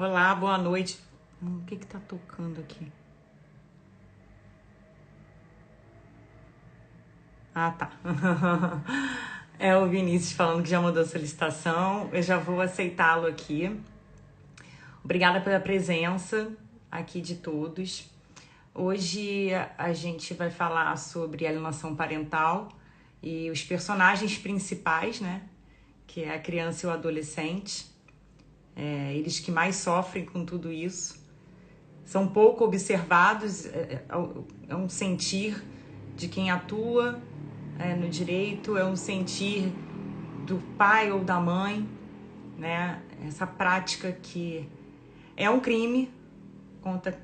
Olá, boa noite. O que que tá tocando aqui? Ah, tá. É o Vinícius falando que já mandou a solicitação. Eu já vou aceitá-lo aqui. Obrigada pela presença aqui de todos. Hoje a gente vai falar sobre alienação parental e os personagens principais, né? Que é a criança e o adolescente. Eles que mais sofrem com tudo isso. São pouco observados, é um sentir de quem atua no direito, é um sentir do pai ou da mãe, né? Essa prática que é um crime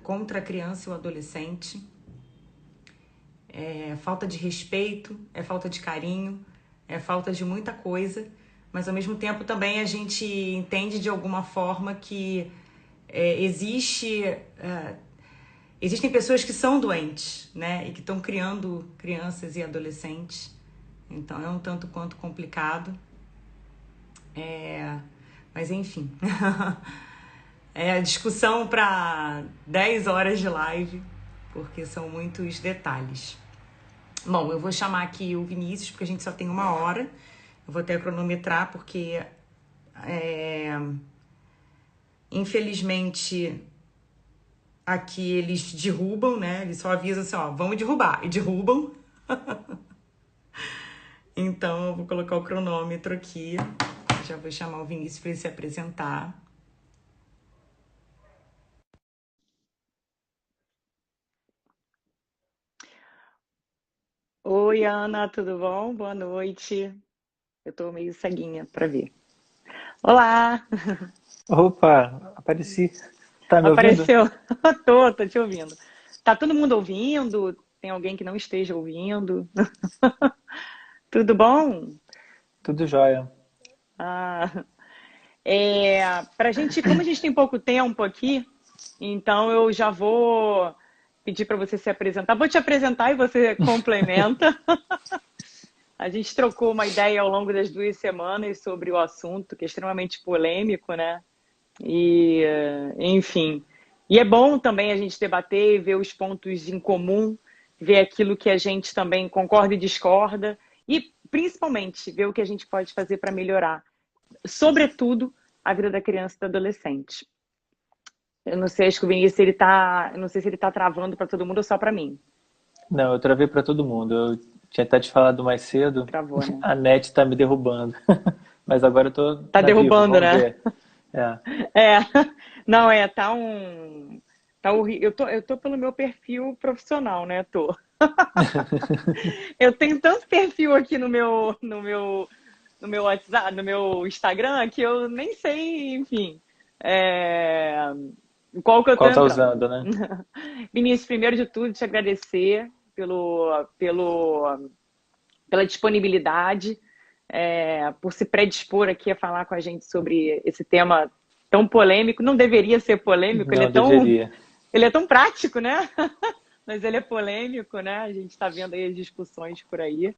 contra a criança e o adolescente, é falta de respeito, é falta de carinho, é falta de muita coisa, mas ao mesmo tempo também a gente entende de alguma forma que existem pessoas que são doentes, né? E que estão criando crianças e adolescentes. Então é um tanto quanto complicado. Mas enfim. É a discussão para 10 horas de live, porque são muitos detalhes. Bom, eu vou chamar aqui o Vinícius, porque a gente só tem 1 hora. Eu vou até cronometrar, porque infelizmente aqui eles derrubam, né? Eles só avisam assim, ó, vamos derrubar. E derrubam. Então eu vou colocar o cronômetro aqui. Já vou chamar o Vinícius para ele se apresentar. Oi, Ana, tudo bom? Boa noite. Eu tô meio ceguinha para ver. Olá! Opa, apareci. Tá me ouvindo? Apareceu. Tô te ouvindo. Tá todo mundo ouvindo? Tem alguém que não esteja ouvindo? Tudo bom? Tudo jóia. Ah, pra gente, como a gente tem pouco tempo aqui, então eu já vou pedir para você se apresentar. Vou te apresentar e você complementa. A gente trocou uma ideia ao longo das 2 semanas sobre o assunto, que é extremamente polêmico, né? E, enfim. E é bom também a gente debater, ver os pontos em comum, ver aquilo que a gente também concorda e discorda, e principalmente ver o que a gente pode fazer para melhorar, sobretudo, a vida da criança e do adolescente. Eu não sei, acho que o Vinícius, eu não sei se ele tá travando para todo mundo ou só para mim. Não, eu travei pra todo mundo. Eu tinha até te falado mais cedo. Travou, né? A net tá me derrubando. Mas agora eu tô Tá na vivo, derrubando, vamos né? ver. É. É, não, tá um. Tá horrível. Eu tô pelo meu perfil profissional, né? Tô. Eu tenho tanto perfil aqui no meu WhatsApp, no meu Instagram, que eu nem sei, enfim, é, qual que eu tô Qual tá entrando. usando, né? Vinícius, primeiro de tudo, te agradecer pela disponibilidade, por se predispor aqui a falar com a gente sobre esse tema tão polêmico. Não deveria ser polêmico, Não deveria. ele é tão prático, né? Mas ele é polêmico, né? A gente está vendo aí as discussões por aí.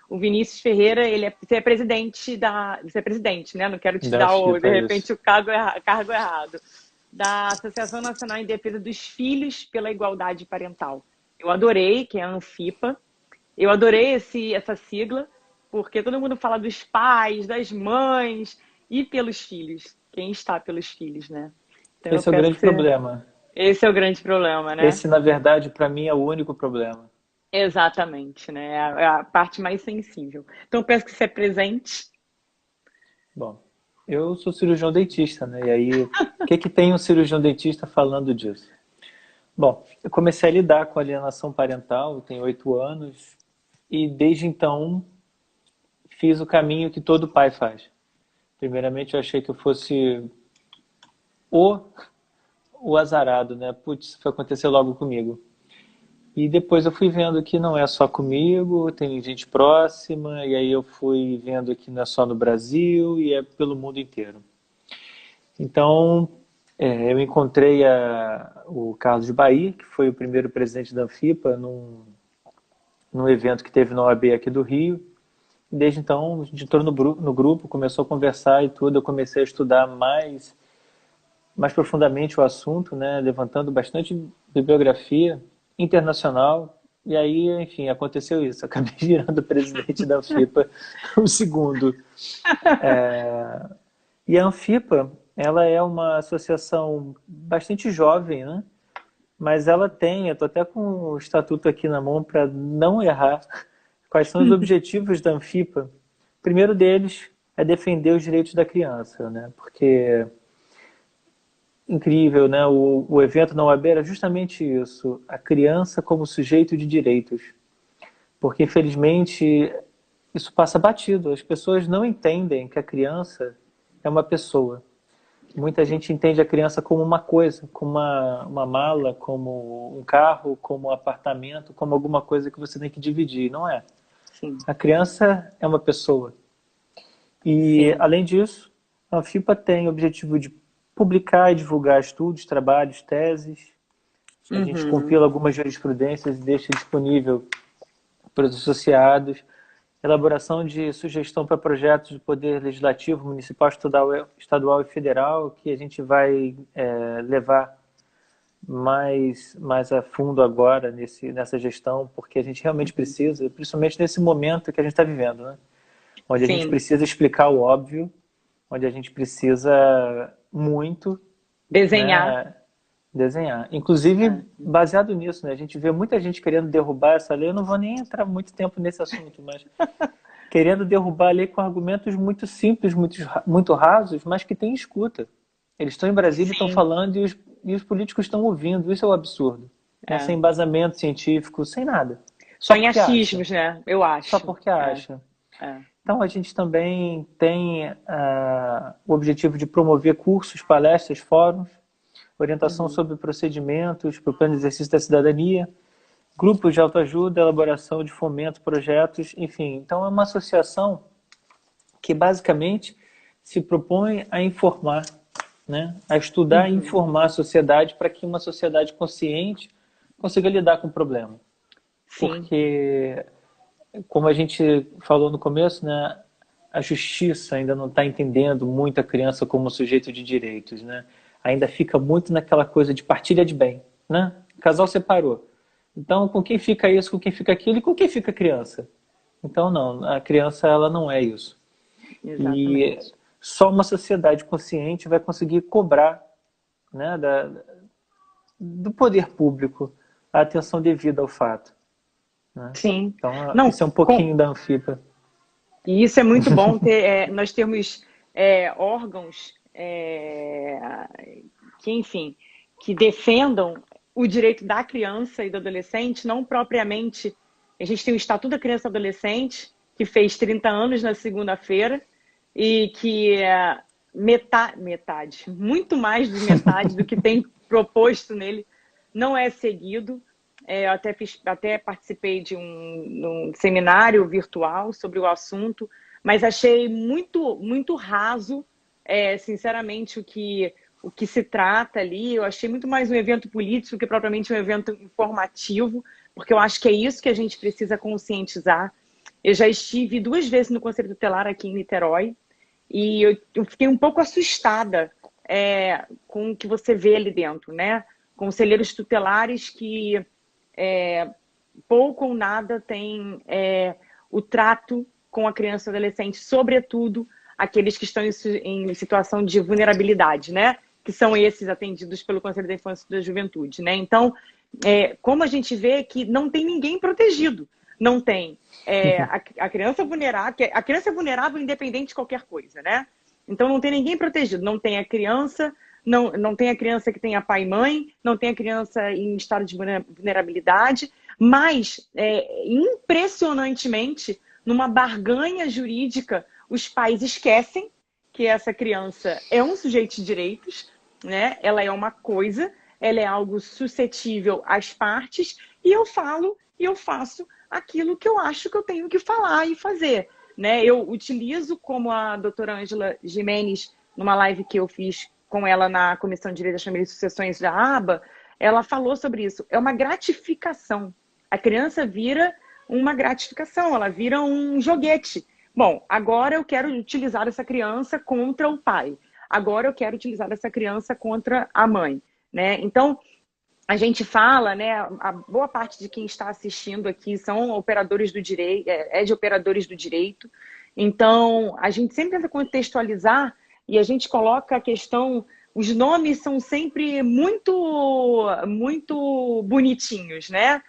O Vinícius Ferreira, você é você é presidente, né? Não quero te Da dar, de FIPA, repente, isso. o cargo errado. Da Associação Nacional em Defesa dos Filhos pela Igualdade Parental. Eu adorei, que é a Anfipa. Eu adorei essa sigla, porque todo mundo fala dos pais, das mães e pelos filhos. Quem está pelos filhos, né? Então eu Esse é o peço grande que você... problema. Esse é o grande problema, né? Esse, na verdade, pra mim é o único problema. Exatamente, né? É a parte mais sensível. Então eu peço que você presente. Bom, eu sou cirurgião dentista, né? E aí, o que que tem um cirurgião dentista falando disso? Bom, eu comecei a lidar com alienação parental, eu tenho 8 anos, e desde então fiz o caminho que todo pai faz. Primeiramente eu achei que eu fosse o, o azarado, né? Putz, isso foi acontecer logo comigo. E depois eu fui vendo que não é só comigo, tem gente próxima, e aí eu fui vendo que não é só no Brasil e é pelo mundo inteiro. Então, eu encontrei o Carlos de Bahia, que foi o primeiro presidente da Anfipa, num evento que teve na OAB aqui do Rio. Desde então, a gente entrou no grupo, começou a conversar e tudo. Eu comecei a estudar mais mais profundamente o assunto, né, levantando bastante bibliografia internacional. E aí, enfim, aconteceu isso. Acabei virando presidente da Anfipa, o segundo. E a Anfipa, ela é uma associação bastante jovem, né? Mas ela tem, eu estou até com o estatuto aqui na mão para não errar, quais são os objetivos da Anfipa. O primeiro deles é defender os direitos da criança, né? Porque incrível, né? O evento na UAB era justamente isso, a criança como sujeito de direitos. Porque, infelizmente, isso passa batido. As pessoas não entendem que a criança é uma pessoa. Muita gente entende a criança como uma coisa, como uma mala, como um carro, como um apartamento, como alguma coisa que você tem que dividir. Não é. Sim. A criança é uma pessoa. E, Sim. além disso, a Anfipa tem o objetivo de publicar e divulgar estudos, trabalhos, teses. A gente compila algumas jurisprudências e deixa disponível para os associados. Elaboração de sugestão para projetos de poder legislativo, municipal, estadual e federal, que a gente vai levar mais a fundo agora nessa gestão, porque a gente realmente precisa, principalmente nesse momento que a gente está vivendo, né? Onde a gente Sim. precisa explicar o óbvio, onde a gente precisa muito, Desenhar. né, desenhar. Inclusive, baseado nisso, né, a gente vê muita gente querendo derrubar essa lei. Eu não vou nem entrar muito tempo nesse assunto, mas querendo derrubar a lei com argumentos muito simples, muito rasos, mas que tem escuta. Eles estão em Brasília e estão Sim. falando e os políticos estão ouvindo. Isso é o absurdo. Né? Sem embasamento científico, sem nada. Só em achismos, né? Eu acho. Só porque acha. Então, a gente também tem o objetivo de promover cursos, palestras, fóruns, orientação sobre procedimentos para o plano de exercício da cidadania, grupos de autoajuda, elaboração de fomento, projetos, enfim. Então, é uma associação que basicamente se propõe a informar, né? A estudar e informar a sociedade para que uma sociedade consciente consiga lidar com o problema. Sim. Porque, como a gente falou no começo, né, a justiça ainda não está entendendo muito a criança como sujeito de direitos, né? Ainda fica muito naquela coisa de partilha de bem, né? O casal separou. Então, com quem fica isso, com quem fica aquilo e com quem fica a criança? Então, não, a criança ela não é isso. Exatamente. E só uma sociedade consciente vai conseguir cobrar, né, do poder público a atenção devida ao fato. Né? Sim. Então, Não, isso é um pouquinho da Anfipa. E isso é muito bom ter, nós termos órgãos que, enfim, que defendam o direito da criança e do adolescente, não propriamente. A gente tem o Estatuto da Criança e Adolescente, que fez 30 anos na segunda-feira, e que metade, muito mais de metade do que tem proposto nele, não é seguido. Eu até participei de um seminário virtual sobre o assunto, mas achei muito raso, sinceramente, o que se trata ali. Eu achei muito mais um evento político que propriamente um evento informativo, porque eu acho que é isso que a gente precisa conscientizar. Eu já estive 2 vezes no Conselho Tutelar aqui em Niterói e eu fiquei um pouco assustada com o que você vê ali dentro, né? Conselheiros tutelares que pouco ou nada têm o trato com a criança e adolescente, sobretudo aqueles que estão em situação de vulnerabilidade, né? Que são esses atendidos pelo Conselho da Infância e da Juventude, né? Então, como a gente vê que não tem ninguém protegido, não tem a criança vulnerável, a criança é vulnerável independente de qualquer coisa, né? Então não tem ninguém protegido, não tem a criança, não tem a criança que tenha pai e mãe, não tem a criança em estado de vulnerabilidade, mas impressionantemente, numa barganha jurídica, os pais esquecem que essa criança é um sujeito de direitos, né? Ela é uma coisa, ela é algo suscetível às partes, e eu falo e eu faço aquilo que eu acho que eu tenho que falar e fazer. Né? Eu utilizo, como a doutora Ângela Jimenez, numa live que eu fiz com ela na Comissão de Direito das Famílias e Sucessões da ABA, ela falou sobre isso. É uma gratificação. A criança vira uma gratificação, ela vira um joguete. Bom, agora eu quero utilizar essa criança contra o pai. agora eu quero utilizar essa criança contra a mãe, né? Então, a gente fala, né, a boa parte de quem está assistindo aqui são operadores do direito, é de operadores do direito. Então, a gente sempre tenta contextualizar e a gente coloca a questão, os nomes são sempre muito bonitinhos, né?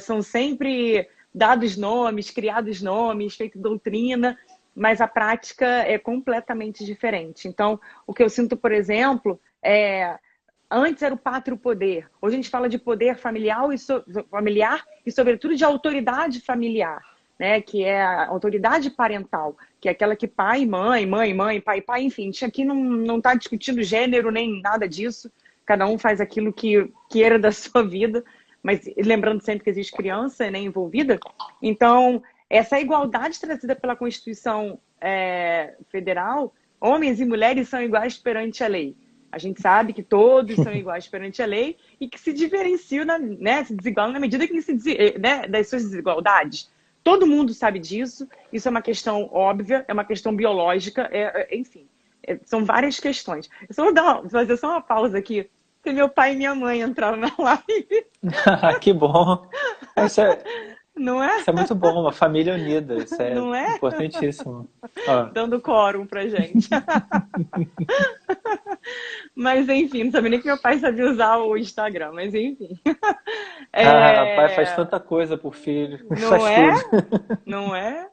São sempre dados nomes, criados nomes, feito doutrina, mas a prática é completamente diferente. Então, o que eu sinto, por exemplo, antes era o pátrio poder. Hoje a gente fala de poder familiar e sobretudo, de autoridade familiar, né? Que é a autoridade parental, que é aquela que pai, mãe, pai, enfim. A gente aqui não está discutindo gênero nem nada disso. Cada um faz aquilo que queira da sua vida, mas lembrando sempre que existe criança, né, envolvida. Então, essa igualdade trazida pela Constituição Federal, homens e mulheres são iguais perante a lei. A gente sabe que todos são iguais perante a lei e que se diferenciam, né, se desigualam na medida que né, das suas desigualdades. Todo mundo sabe disso, isso é uma questão óbvia, é uma questão biológica, enfim, são várias questões. Eu só vou fazer só uma pausa aqui, porque meu pai e minha mãe entraram na live. Que bom! Não é? Isso é muito bom, uma família unida, isso é, não é? Importantíssimo. Dando quórum pra gente. Mas enfim, não sabia nem que meu pai sabia usar o Instagram, mas enfim. Pai faz tanta coisa por filho. Não é? Não é?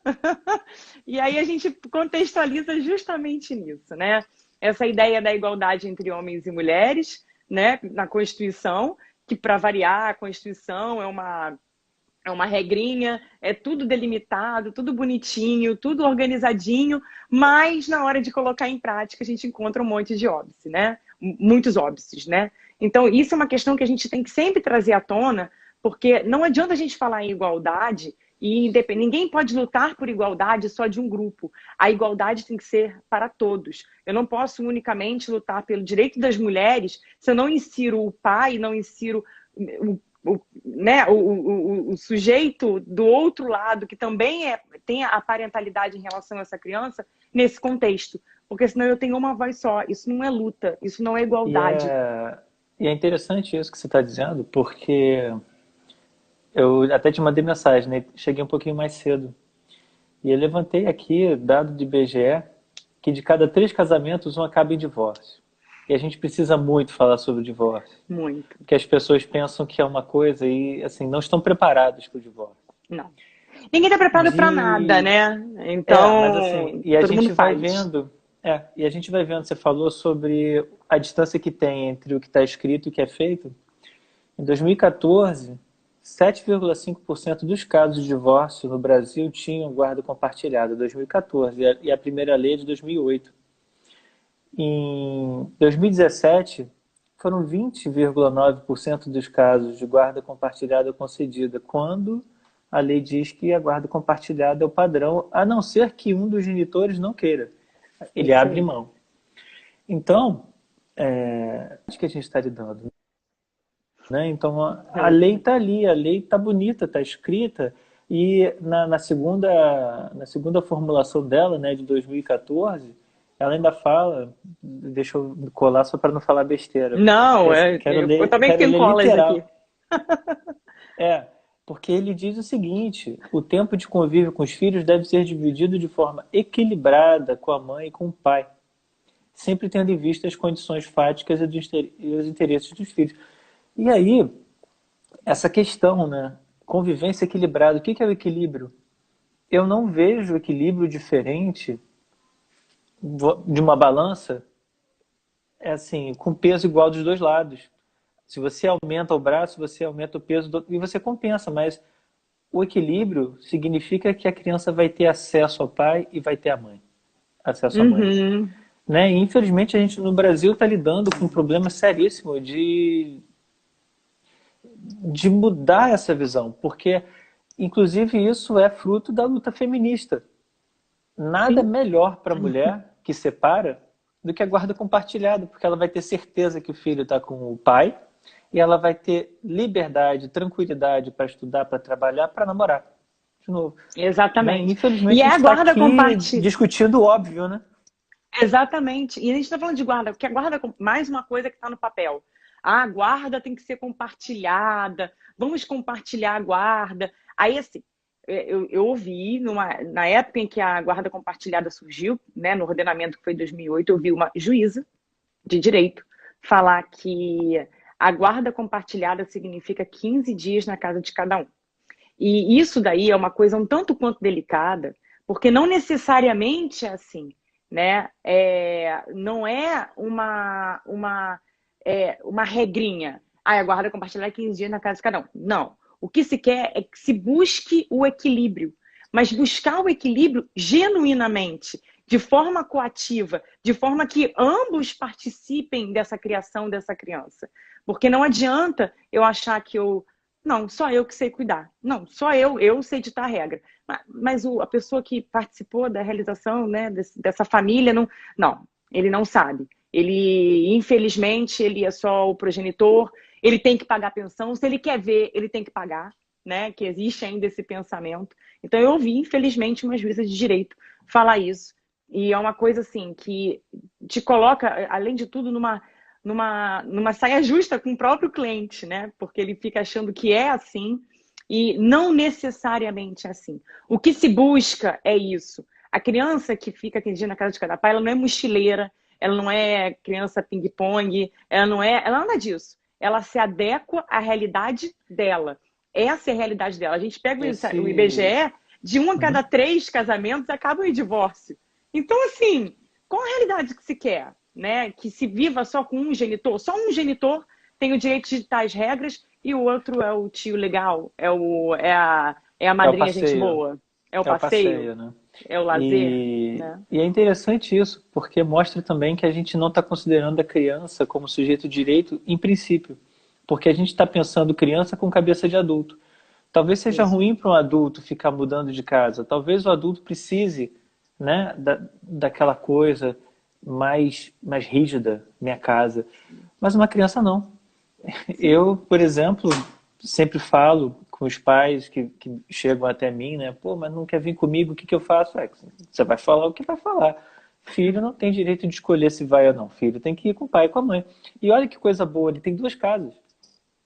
E aí a gente contextualiza justamente nisso, né? Essa ideia da igualdade entre homens e mulheres, né? Na Constituição, que para variar, a Constituição é uma regrinha, é tudo delimitado, tudo bonitinho, tudo organizadinho, mas na hora de colocar em prática a gente encontra um monte de óbice, né? Muitos óbices, né? Então isso é uma questão que a gente tem que sempre trazer à tona, porque não adianta a gente falar em igualdade e ninguém pode lutar por igualdade só de um grupo. A igualdade tem que ser para todos. Eu não posso unicamente lutar pelo direito das mulheres se eu não insiro o pai, não insiro né, o sujeito do outro lado, que também tem a parentalidade em relação a essa criança, nesse contexto. Porque senão eu tenho uma voz só. Isso não é luta, isso não é igualdade. E é interessante isso que você está dizendo, porque eu até te mandei mensagem, né? Cheguei um pouquinho mais cedo. E eu levantei aqui, dado de IBGE, que de cada 3 casamentos, um acaba em divórcio. E a gente precisa muito falar sobre o divórcio. Muito. Porque as pessoas pensam que é uma coisa e, assim, não estão preparadas para o divórcio. Não. Ninguém está preparado para nada, né? Então, mas, assim, e a todo gente mundo vai faz. vendo... e a gente vai vendo, você falou sobre a distância que tem entre o que está escrito e o que é feito. Em 2014, 7,5% dos casos de divórcio no Brasil tinham guarda compartilhada, 2014, e a primeira lei é de 2008. Em 2017, foram 20,9% dos casos de guarda compartilhada concedida, quando a lei diz que a guarda compartilhada é o padrão, a não ser que um dos genitores não queira. Ele abre mão. Então, acho que a gente está lidando. Né? Então, a lei está ali, a lei está bonita, está escrita, e na segunda formulação dela, né, de 2014, ela ainda fala, deixa eu colar só para não falar besteira. Não, eu também tenho colas aqui. Porque ele diz o seguinte: o tempo de convívio com os filhos deve ser dividido de forma equilibrada com a mãe e com o pai, sempre tendo em vista as condições fáticas e os interesses dos filhos. E aí, essa questão, né? Convivência equilibrada. O que é o equilíbrio? Eu não vejo equilíbrio diferente de uma balança assim, com peso igual dos dois lados. Se você aumenta o braço, você aumenta o peso e você compensa, mas o equilíbrio significa que a criança vai ter acesso ao pai e vai ter a mãe. Acesso à mãe. Né? E, infelizmente, a gente no Brasil está lidando com um problema seríssimo de mudar essa visão, porque, inclusive, isso é fruto da luta feminista. Nada melhor para a mulher que separa do que a guarda compartilhada, porque ela vai ter certeza que o filho está com o pai e ela vai ter liberdade, tranquilidade para estudar, para trabalhar, para namorar. De novo. Exatamente. Né? Infelizmente, e a gente a guarda tá aqui discutindo o óbvio, né? Exatamente. E a gente está falando de guarda, porque a guarda é mais uma coisa que está no papel. A guarda tem que ser compartilhada, vamos compartilhar a guarda. Aí, assim, eu ouvi, na época em que a guarda compartilhada surgiu, né, no ordenamento que foi em 2008, eu vi uma juíza de direito falar que a guarda compartilhada significa 15 dias na casa de cada um. E isso daí é uma coisa um tanto quanto delicada, porque não necessariamente é assim, né? Não é uma regrinha. Ah, a guarda compartilhada é 15 dias na casa de cada um. Não. O que se quer é que se busque o equilíbrio, mas buscar o equilíbrio genuinamente, de forma coativa, de forma que ambos participem dessa criação dessa criança. Porque não adianta eu achar que não, só eu que sei cuidar. Não, só eu sei ditar a regra. Mas a pessoa que participou da realização, né, dessa família, não, ele não sabe. Ele, infelizmente, ele é só o progenitor, ele tem que pagar pensão. Se ele quer ver, ele tem que pagar, né? Que existe ainda esse pensamento. Então, eu ouvi, infelizmente, uma juíza de direito falar isso. E é uma coisa, assim, que te coloca, além de tudo, numa saia justa com o próprio cliente, né? Porque ele fica achando que é assim e não necessariamente é assim. O que se busca é isso. A criança que fica aquele dia na casa de cada pai, ela não é mochileira, ela não é criança ping-pong, ela não é nada disso. Ela se adequa à realidade dela. Essa é a realidade dela. A gente pega o IBGE, de 1 a cada 3 casamentos acabam em divórcio. Então, assim, qual a realidade que se quer? Né? Que se viva só com um genitor. Só um genitor tem o direito de ditar as regras e o outro é o tio legal, é a madrinha gente boa. É o passeio, né? É o lazer. Né? E é interessante isso, porque mostra também que a gente não está considerando a criança como sujeito de direito em princípio. Porque a gente está pensando criança com cabeça de adulto. Talvez seja ruim para um adulto ficar mudando de casa. Talvez o adulto precise, né, daquela coisa mais rígida, minha casa. Mas uma criança não. Eu, por exemplo, sempre falo com os pais que chegam até mim, né? Pô, mas não quer vir comigo, o que eu faço? Você vai falar o que vai falar. Filho não tem direito de escolher se vai ou não. Filho tem que ir com o pai e com a mãe. E olha que coisa boa, ele tem 2 casas.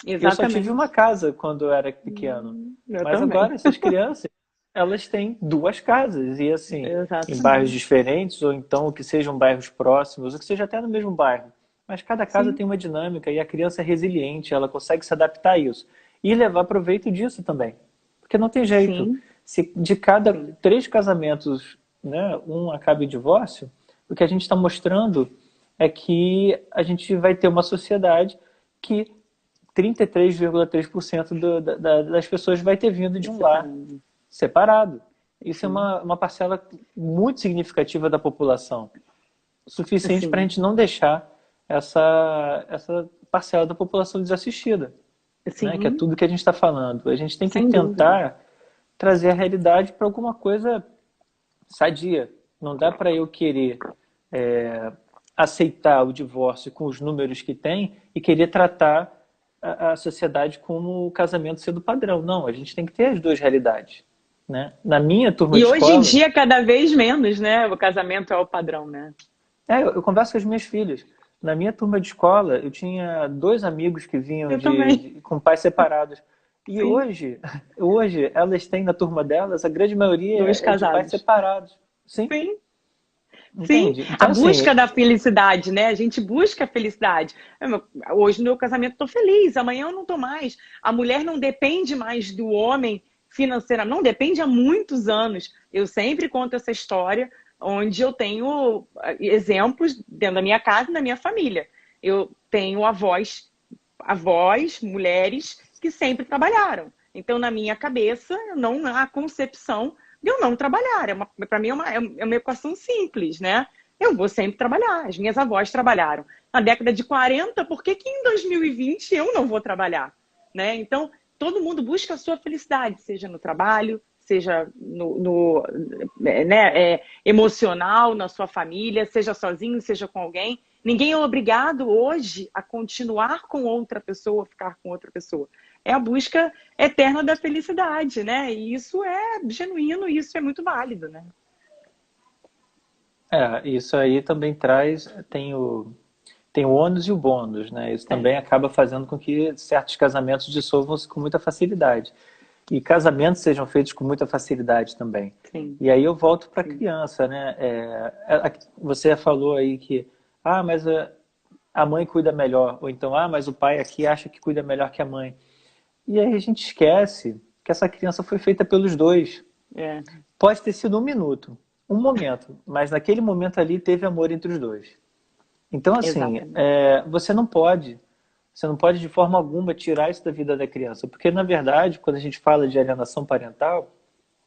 Exatamente. Eu só tive uma casa quando eu era pequeno. Mas também. Agora essas crianças, elas têm 2 casas. E assim, em bairros diferentes, ou então que sejam bairros próximos, ou que seja até no mesmo bairro. Mas cada casa tem uma dinâmica e a criança é resiliente, ela consegue se adaptar a isso. E levar proveito disso também. Porque não tem jeito. Se de cada 3 casamentos, né, um acaba em divórcio, o que a gente está mostrando é que a gente vai ter uma sociedade que 33,3% das pessoas vai ter vindo de um lar separado. Isso é uma parcela muito significativa da população. Suficiente para a gente não deixar essa parcela da população desassistida. Né? Que é tudo que a gente está falando. A gente tem que tentar trazer a realidade para alguma coisa sadia. Não dá para eu querer aceitar o divórcio com os números que tem e querer tratar a sociedade como o casamento sendo padrão. Não, a gente tem que ter as 2 realidades. Né? Na minha turma de escola... E hoje em dia, cada vez menos, né? O casamento é o padrão, né? Eu converso com as minhas filhas. Na minha turma de escola, eu tinha 2 amigos que vinham com pais separados. E hoje, elas têm na turma delas, a grande maioria é de pais separados. Sim. Sim, então, a busca da felicidade, né? A gente busca a felicidade. Hoje no meu casamento estou feliz, amanhã eu não estou mais. A mulher não depende mais do homem financeiramente, não depende há muitos anos. Eu sempre conto essa história, onde eu tenho exemplos dentro da minha casa e da minha família. Eu tenho avós, mulheres que sempre trabalharam. Então, na minha cabeça, não há concepção de eu não trabalhar. Para mim, é uma equação simples, né? Eu vou sempre trabalhar. As minhas avós trabalharam. Na década de 40, por que em 2020 eu não vou trabalhar? Né? Então, todo mundo busca a sua felicidade, seja no trabalho, seja emocional, na sua família, seja sozinho, seja com alguém. Ninguém é obrigado hoje a continuar com outra pessoa, ficar com outra pessoa. É a busca eterna da felicidade, né? E isso é genuíno e isso é muito válido, né? Isso aí também traz, tem o ônus e o bônus, né? Isso também acaba fazendo com que certos casamentos dissolvam-se com muita facilidade. E casamentos sejam feitos com muita facilidade também. Sim, E aí eu volto para a sim. criança, né? Você falou aí que, mas a mãe cuida melhor, ou então, mas o pai aqui acha que cuida melhor que a mãe. E aí a gente esquece que essa criança foi feita pelos dois. É, Pode ter sido um minuto, um momento, mas naquele momento ali teve amor entre os dois. Então, assim, exatamente. você não pode de forma alguma tirar isso da vida da criança, porque na verdade, quando a gente fala de alienação parental,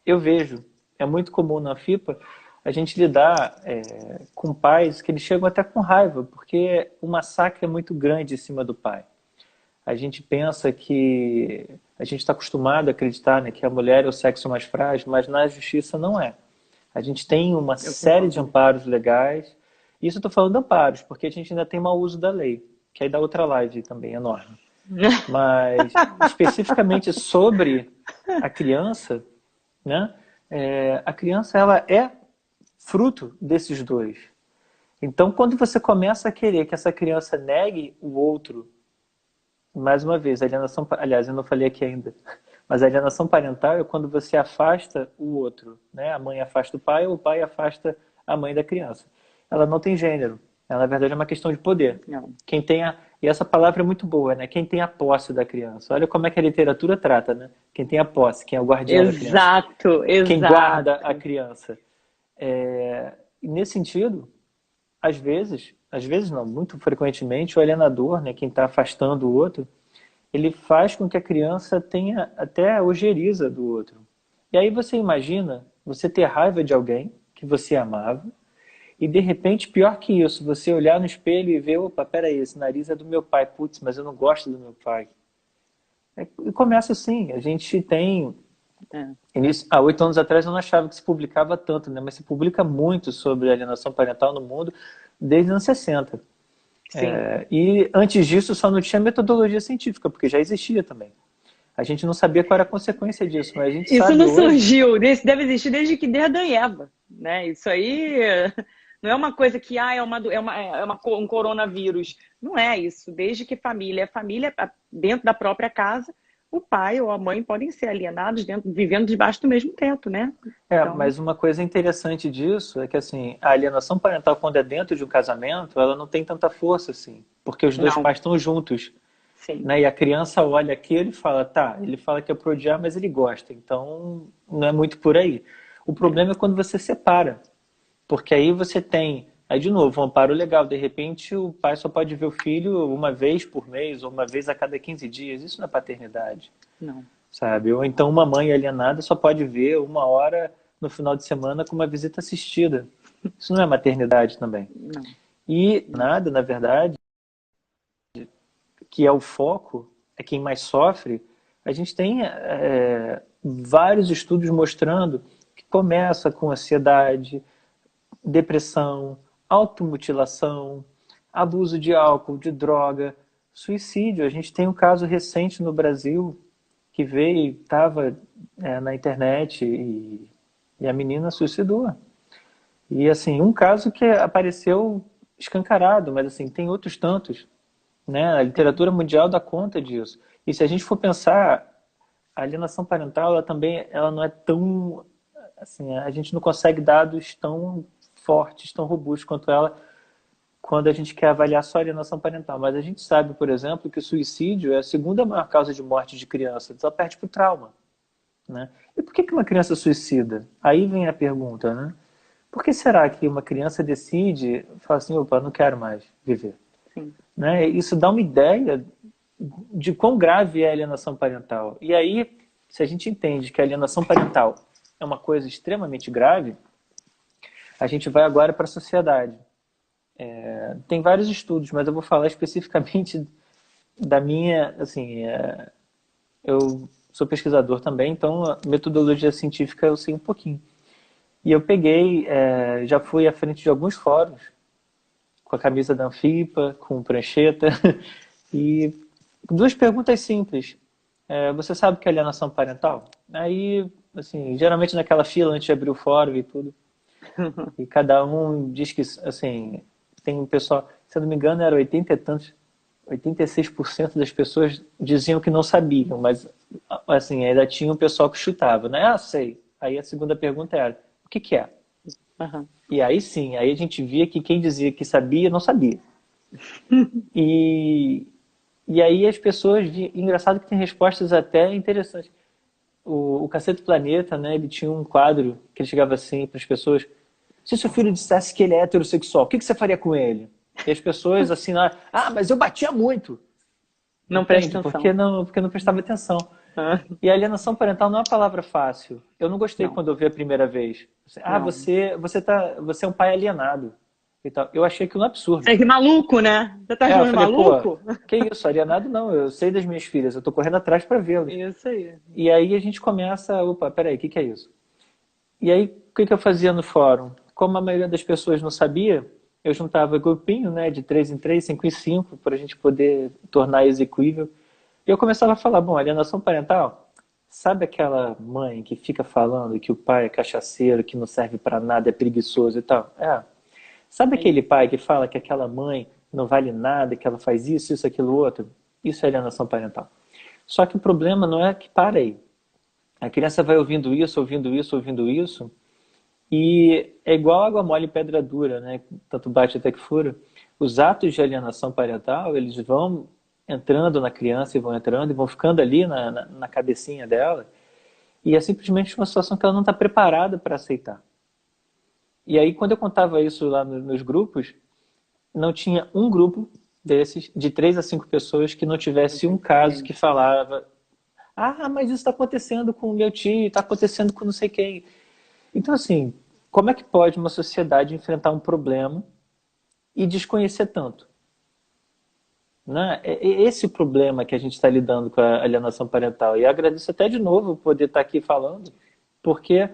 eu vejo, é muito comum na FIPA a gente lidar com pais que eles chegam até com raiva, porque o massacre é muito grande em cima do pai. A gente pensa que a gente está acostumado a acreditar, né, que a mulher é o sexo mais frágil, mas na justiça não é. A gente tem uma Eu série de concordo. amparos legais. Isso eu estou falando de amparos, porque a gente ainda tem mau uso da lei, que aí dá outra live também enorme. Mas especificamente sobre a criança, né? A criança ela é fruto desses dois. Então, quando você começa a querer que essa criança negue o outro, mais uma vez, aliás, eu não falei aqui ainda, mas a alienação parental é quando você afasta o outro, né? A mãe afasta o pai ou o pai afasta a mãe da criança. Ela não tem gênero, ela na verdade é uma questão de poder. Não. E essa palavra é muito boa, né? Quem tem a posse da criança. Olha como é que a literatura trata, né? Quem tem a posse, quem é o guardião da criança. Exato, Quem guarda exato. a criança. E nesse sentido, às vezes não, muito frequentemente, o alienador, né, quem está afastando o outro, ele faz com que a criança tenha até a ojeriza do outro. E aí você imagina você ter raiva de alguém que você amava e de repente, pior que isso, você olhar no espelho e ver, opa, peraí, esse nariz é do meu pai, putz, mas eu não gosto do meu pai. E começa assim, a gente tem... É. Há 8 anos atrás eu não achava que se publicava tanto, né? Mas se publica muito sobre alienação parental no mundo desde os anos 60. Sim. E antes disso só não tinha metodologia científica, porque já existia também. A gente não sabia qual era a consequência disso, mas a gente Isso sabe não hoje. surgiu, isso deve existir desde Adão e Eva, né? Isso aí não é uma coisa que um coronavírus. Não é isso. Desde que família dentro da própria casa, o pai ou a mãe podem ser alienados vivendo debaixo do mesmo teto, né? Então, Mas uma coisa interessante disso é que assim, a alienação parental, quando é dentro de um casamento, ela não tem tanta força assim, porque os dois não, pais estão juntos. sim, Né? E a criança olha aquilo e fala, tá, ele fala que é pro odiar, mas ele gosta, então não é muito por aí. O problema é quando você separa, porque aí você tem, aí de novo, um amparo legal, de repente o pai só pode ver o filho uma vez por mês, ou uma vez a cada 15 dias, isso não é paternidade, não, sabe? Ou então uma mãe alienada só pode ver 1 hora no final de semana com uma visita assistida, isso não é maternidade também. não. E nada, na verdade, que é o foco, é quem mais sofre, a gente tem vários estudos mostrando que começa com ansiedade, depressão, automutilação, abuso de álcool, de droga, suicídio. A gente tem um caso recente no Brasil que veio, estava na internet e a menina suicidou. E assim, um caso que apareceu escancarado, mas assim, tem outros tantos. Né? A literatura mundial dá conta disso. E se a gente for pensar, a alienação parental, ela não é tão, assim, a gente não consegue dados tão fortes, tão robustos quanto ela quando a gente quer avaliar só a alienação parental. Mas a gente sabe, por exemplo, que o suicídio é a segunda maior causa de morte de criança, só perde para o trauma. Né? E por que uma criança suicida? Aí vem a pergunta, né? Por que será que uma criança decide, fala assim, opa, não quero mais viver? Sim. Né? Isso dá uma ideia de quão grave é a alienação parental. E aí, se a gente entende que a alienação parental é uma coisa extremamente grave, a gente vai agora para a sociedade. Tem vários estudos, mas eu vou falar especificamente da minha, assim, eu sou pesquisador também, então a metodologia científica eu sei um pouquinho. E eu peguei, já fui à frente de alguns fóruns, com a camisa da Anfipa, com prancheta, e 2 perguntas simples. Você sabe o que é alienação parental? Aí, assim, geralmente naquela fila antes de abrir o fórum e tudo. E cada um diz que, assim, tem um pessoal, se eu não me engano, era 80 e tantos, 86% das pessoas diziam que não sabiam, mas, assim, ainda tinha um pessoal que chutava, né? Ah, sei. Aí a segunda pergunta era, o que que é? Aham. E aí sim, aí a gente via que quem dizia que sabia, não sabia. E, e aí as pessoas, engraçado que tem respostas até interessantes. O Cacete Planeta, né, ele tinha um quadro que ele chegava assim para as pessoas, se seu filho dissesse que ele é heterossexual, o que que você faria com ele? E as pessoas assim, mas eu batia muito. Não presta Entende? atenção. Porque não prestava atenção. Ah, E a alienação parental não é uma palavra fácil. Eu não gostei não, quando eu vi a primeira vez. não. Você é um pai alienado. E tal. Eu achei aquilo um absurdo. Você que maluco, né? Você tá Eu chamando de falei, pô, maluco? que isso, alienado não, eu sei das minhas filhas, eu tô correndo atrás para vê-las. Isso aí. E aí a gente começa, opa, peraí, o que que é isso? E aí, o que que eu fazia no fórum? Como a maioria das pessoas não sabia, eu juntava grupinho, né, de 3 em 3, 5 em 5, para a gente poder tornar execuível. E eu começava a falar, bom, alienação parental, sabe aquela mãe que fica falando que o pai é cachaceiro, que não serve para nada, é preguiçoso e tal? É. Sabe É isso. aquele pai que fala que aquela mãe não vale nada, que ela faz isso, aquilo, outro? Isso é alienação parental. Só que o problema não é que para aí. A criança vai ouvindo isso, ouvindo isso, ouvindo isso, e é igual água mole e pedra dura, né? Tanto bate até que fura. Os atos de alienação parental, eles vão entrando na criança e vão entrando e vão ficando ali na cabecinha dela, e é simplesmente uma situação que ela não está preparada para aceitar. E aí, quando eu contava isso lá nos grupos, não tinha um grupo desses, de 3 a 5 pessoas, que não tivesse um caso que falava: ah, mas isso está acontecendo com o meu tio, está acontecendo com não sei quem. Então, assim, como é que pode uma sociedade enfrentar um problema e desconhecer tanto? Né? É esse o problema que a gente está lidando com a alienação parental. E agradeço até de novo poder estar aqui falando, porque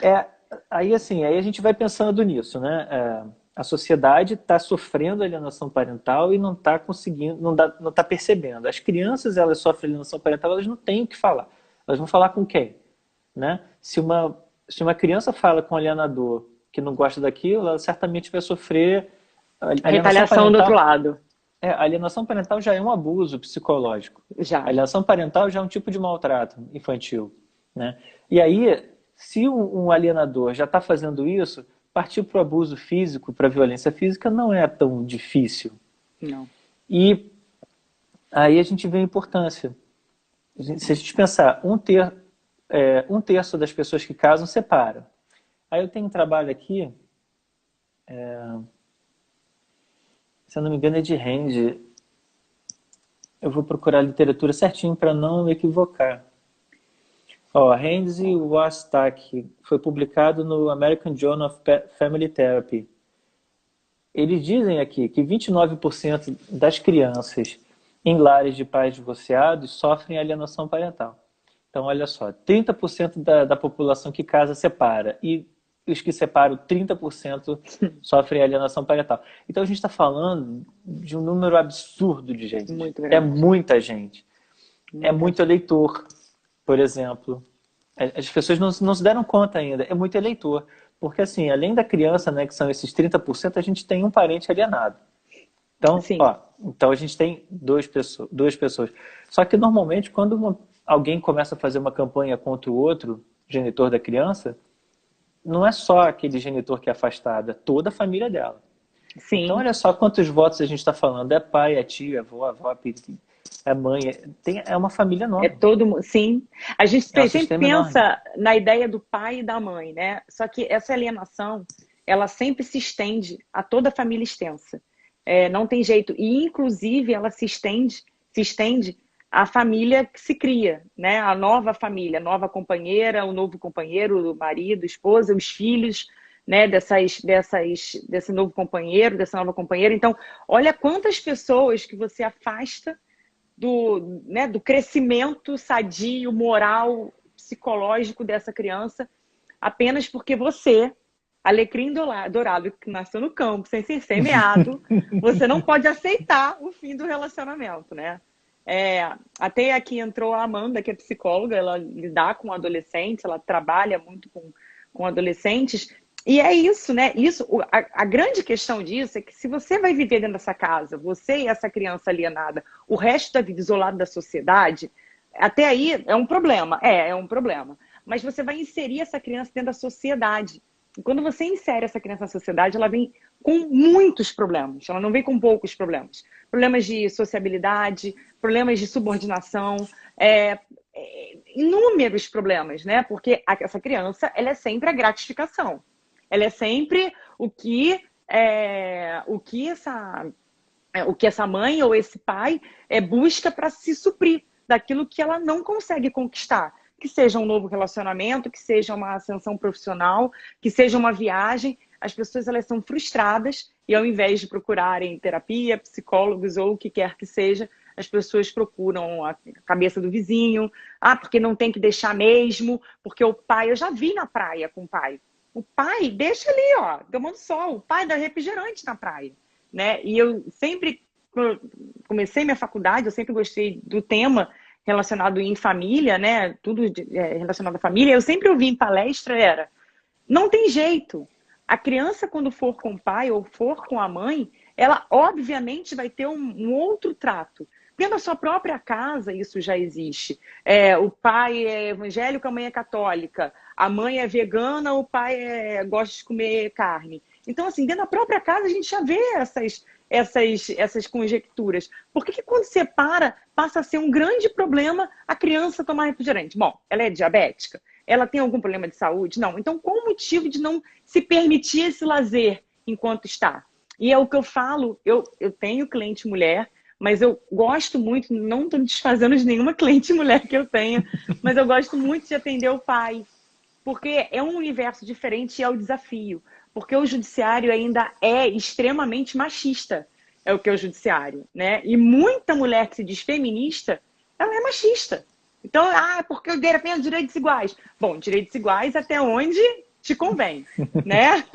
é, aí a gente vai pensando nisso, né? A sociedade está sofrendo alienação parental e não está conseguindo, não tá percebendo. As crianças, elas sofrem alienação parental, elas não têm o que falar. Elas vão falar com quem? Né? Se uma criança fala com um alienador que não gosta daquilo, ela certamente vai sofrer A alienação retaliação do outro parental. lado. A alienação parental já é um abuso psicológico. A Já. alienação parental já é um tipo de maltrato infantil, né? E aí, se um alienador já está fazendo isso, partir para o abuso físico, para a violência física, não é tão difícil. Não. E aí a gente vê a importância. Se a gente pensar, um terço das pessoas que casam separa. Aí eu tenho um trabalho aqui, se eu não me engano é de Rand. Eu vou procurar a literatura certinho para não me equivocar. Rand e Wastak, foi publicado no American Journal of Family Therapy. Eles dizem aqui que 29% das crianças em lares de pais divorciados sofrem alienação parental. Então, olha só, 30% da população que casa separa, e os que separam, 30% sofrem alienação parental. Então, a gente está falando de um número absurdo de gente. Muito É grande. muita gente. É muito eleitor, por exemplo. As pessoas não se deram conta ainda. É muito eleitor. Porque, assim, além da criança, né, que são esses 30%, a gente tem um parente alienado. Então, Sim. então a gente tem duas pessoas. Só que, normalmente, quando alguém começa a fazer uma campanha contra o outro genitor da criança, não é só aquele genitor que é afastado, é toda a família dela. Sim. Então, olha só quantos votos a gente está falando. É pai, é tio, é avó, é mãe. É uma família enorme. É todo mundo. Sim. A gente É um sempre sistema pensa enorme. na ideia do pai e da mãe, né? Só que essa alienação, ela sempre se estende a toda a família extensa. Não tem jeito. E, inclusive, ela se estende à família que se cria, né? A nova família, a nova companheira, o novo companheiro, o marido, a esposa, os filhos, né? Desse novo companheiro, dessa nova companheira. Então, olha quantas pessoas que você afasta do crescimento sadio, moral, psicológico dessa criança, apenas porque você, alecrim dourado, que nasceu no campo, sem ser semeado, você não pode aceitar o fim do relacionamento, né? Até aqui entrou a Amanda, que é psicóloga, ela lidar com adolescentes, ela trabalha muito com adolescentes, E é isso, né? A grande questão disso é que se você vai viver dentro dessa casa, você e essa criança alienada, o resto da vida isolado da sociedade, até aí é um problema. É um problema. Mas você vai inserir essa criança dentro da sociedade. E quando você insere essa criança na sociedade, ela vem com muitos problemas. Ela não vem com poucos problemas. Problemas de sociabilidade, problemas de subordinação, inúmeros problemas, né? Porque essa criança, ela é sempre a gratificação. Ela é sempre o que essa mãe ou esse pai busca para se suprir daquilo que ela não consegue conquistar. Que seja um novo relacionamento, que seja uma ascensão profissional, que seja uma viagem. As pessoas, elas são frustradas e ao invés de procurarem terapia, psicólogos ou o que quer que seja, as pessoas procuram a cabeça do vizinho. Porque não tem que deixar mesmo, porque o pai... Eu já vi na praia com o pai. O pai deixa ali, ó, tomando sol. O pai dá refrigerante na praia, né? E eu sempre, quando comecei minha faculdade, eu sempre gostei do tema relacionado em família, né? Tudo relacionado à família. Eu sempre ouvi em palestra, não tem jeito. A criança, quando for com o pai ou for com a mãe, ela obviamente vai ter um outro trato. Dentro da sua própria casa, isso já existe. O pai é evangélico, a mãe é católica. A mãe é vegana, o pai gosta de comer carne. Então, assim, dentro da própria casa, a gente já vê essas conjecturas. Por que quando separa, passa a ser um grande problema a criança tomar refrigerante? Bom, ela é diabética? Ela tem algum problema de saúde? Não. Então, qual o motivo de não se permitir esse lazer enquanto está? E é o que eu falo, eu tenho cliente mulher, mas eu gosto muito, não estou me desfazendo de nenhuma cliente mulher que eu tenha, mas eu gosto muito de atender o pai, porque é um universo diferente e é o desafio. Porque o judiciário ainda é extremamente machista, é o que é o judiciário, né? E muita mulher que se diz feminista, ela é machista. Então, porque eu defendo direitos iguais. Bom, direitos iguais até onde te convém, né?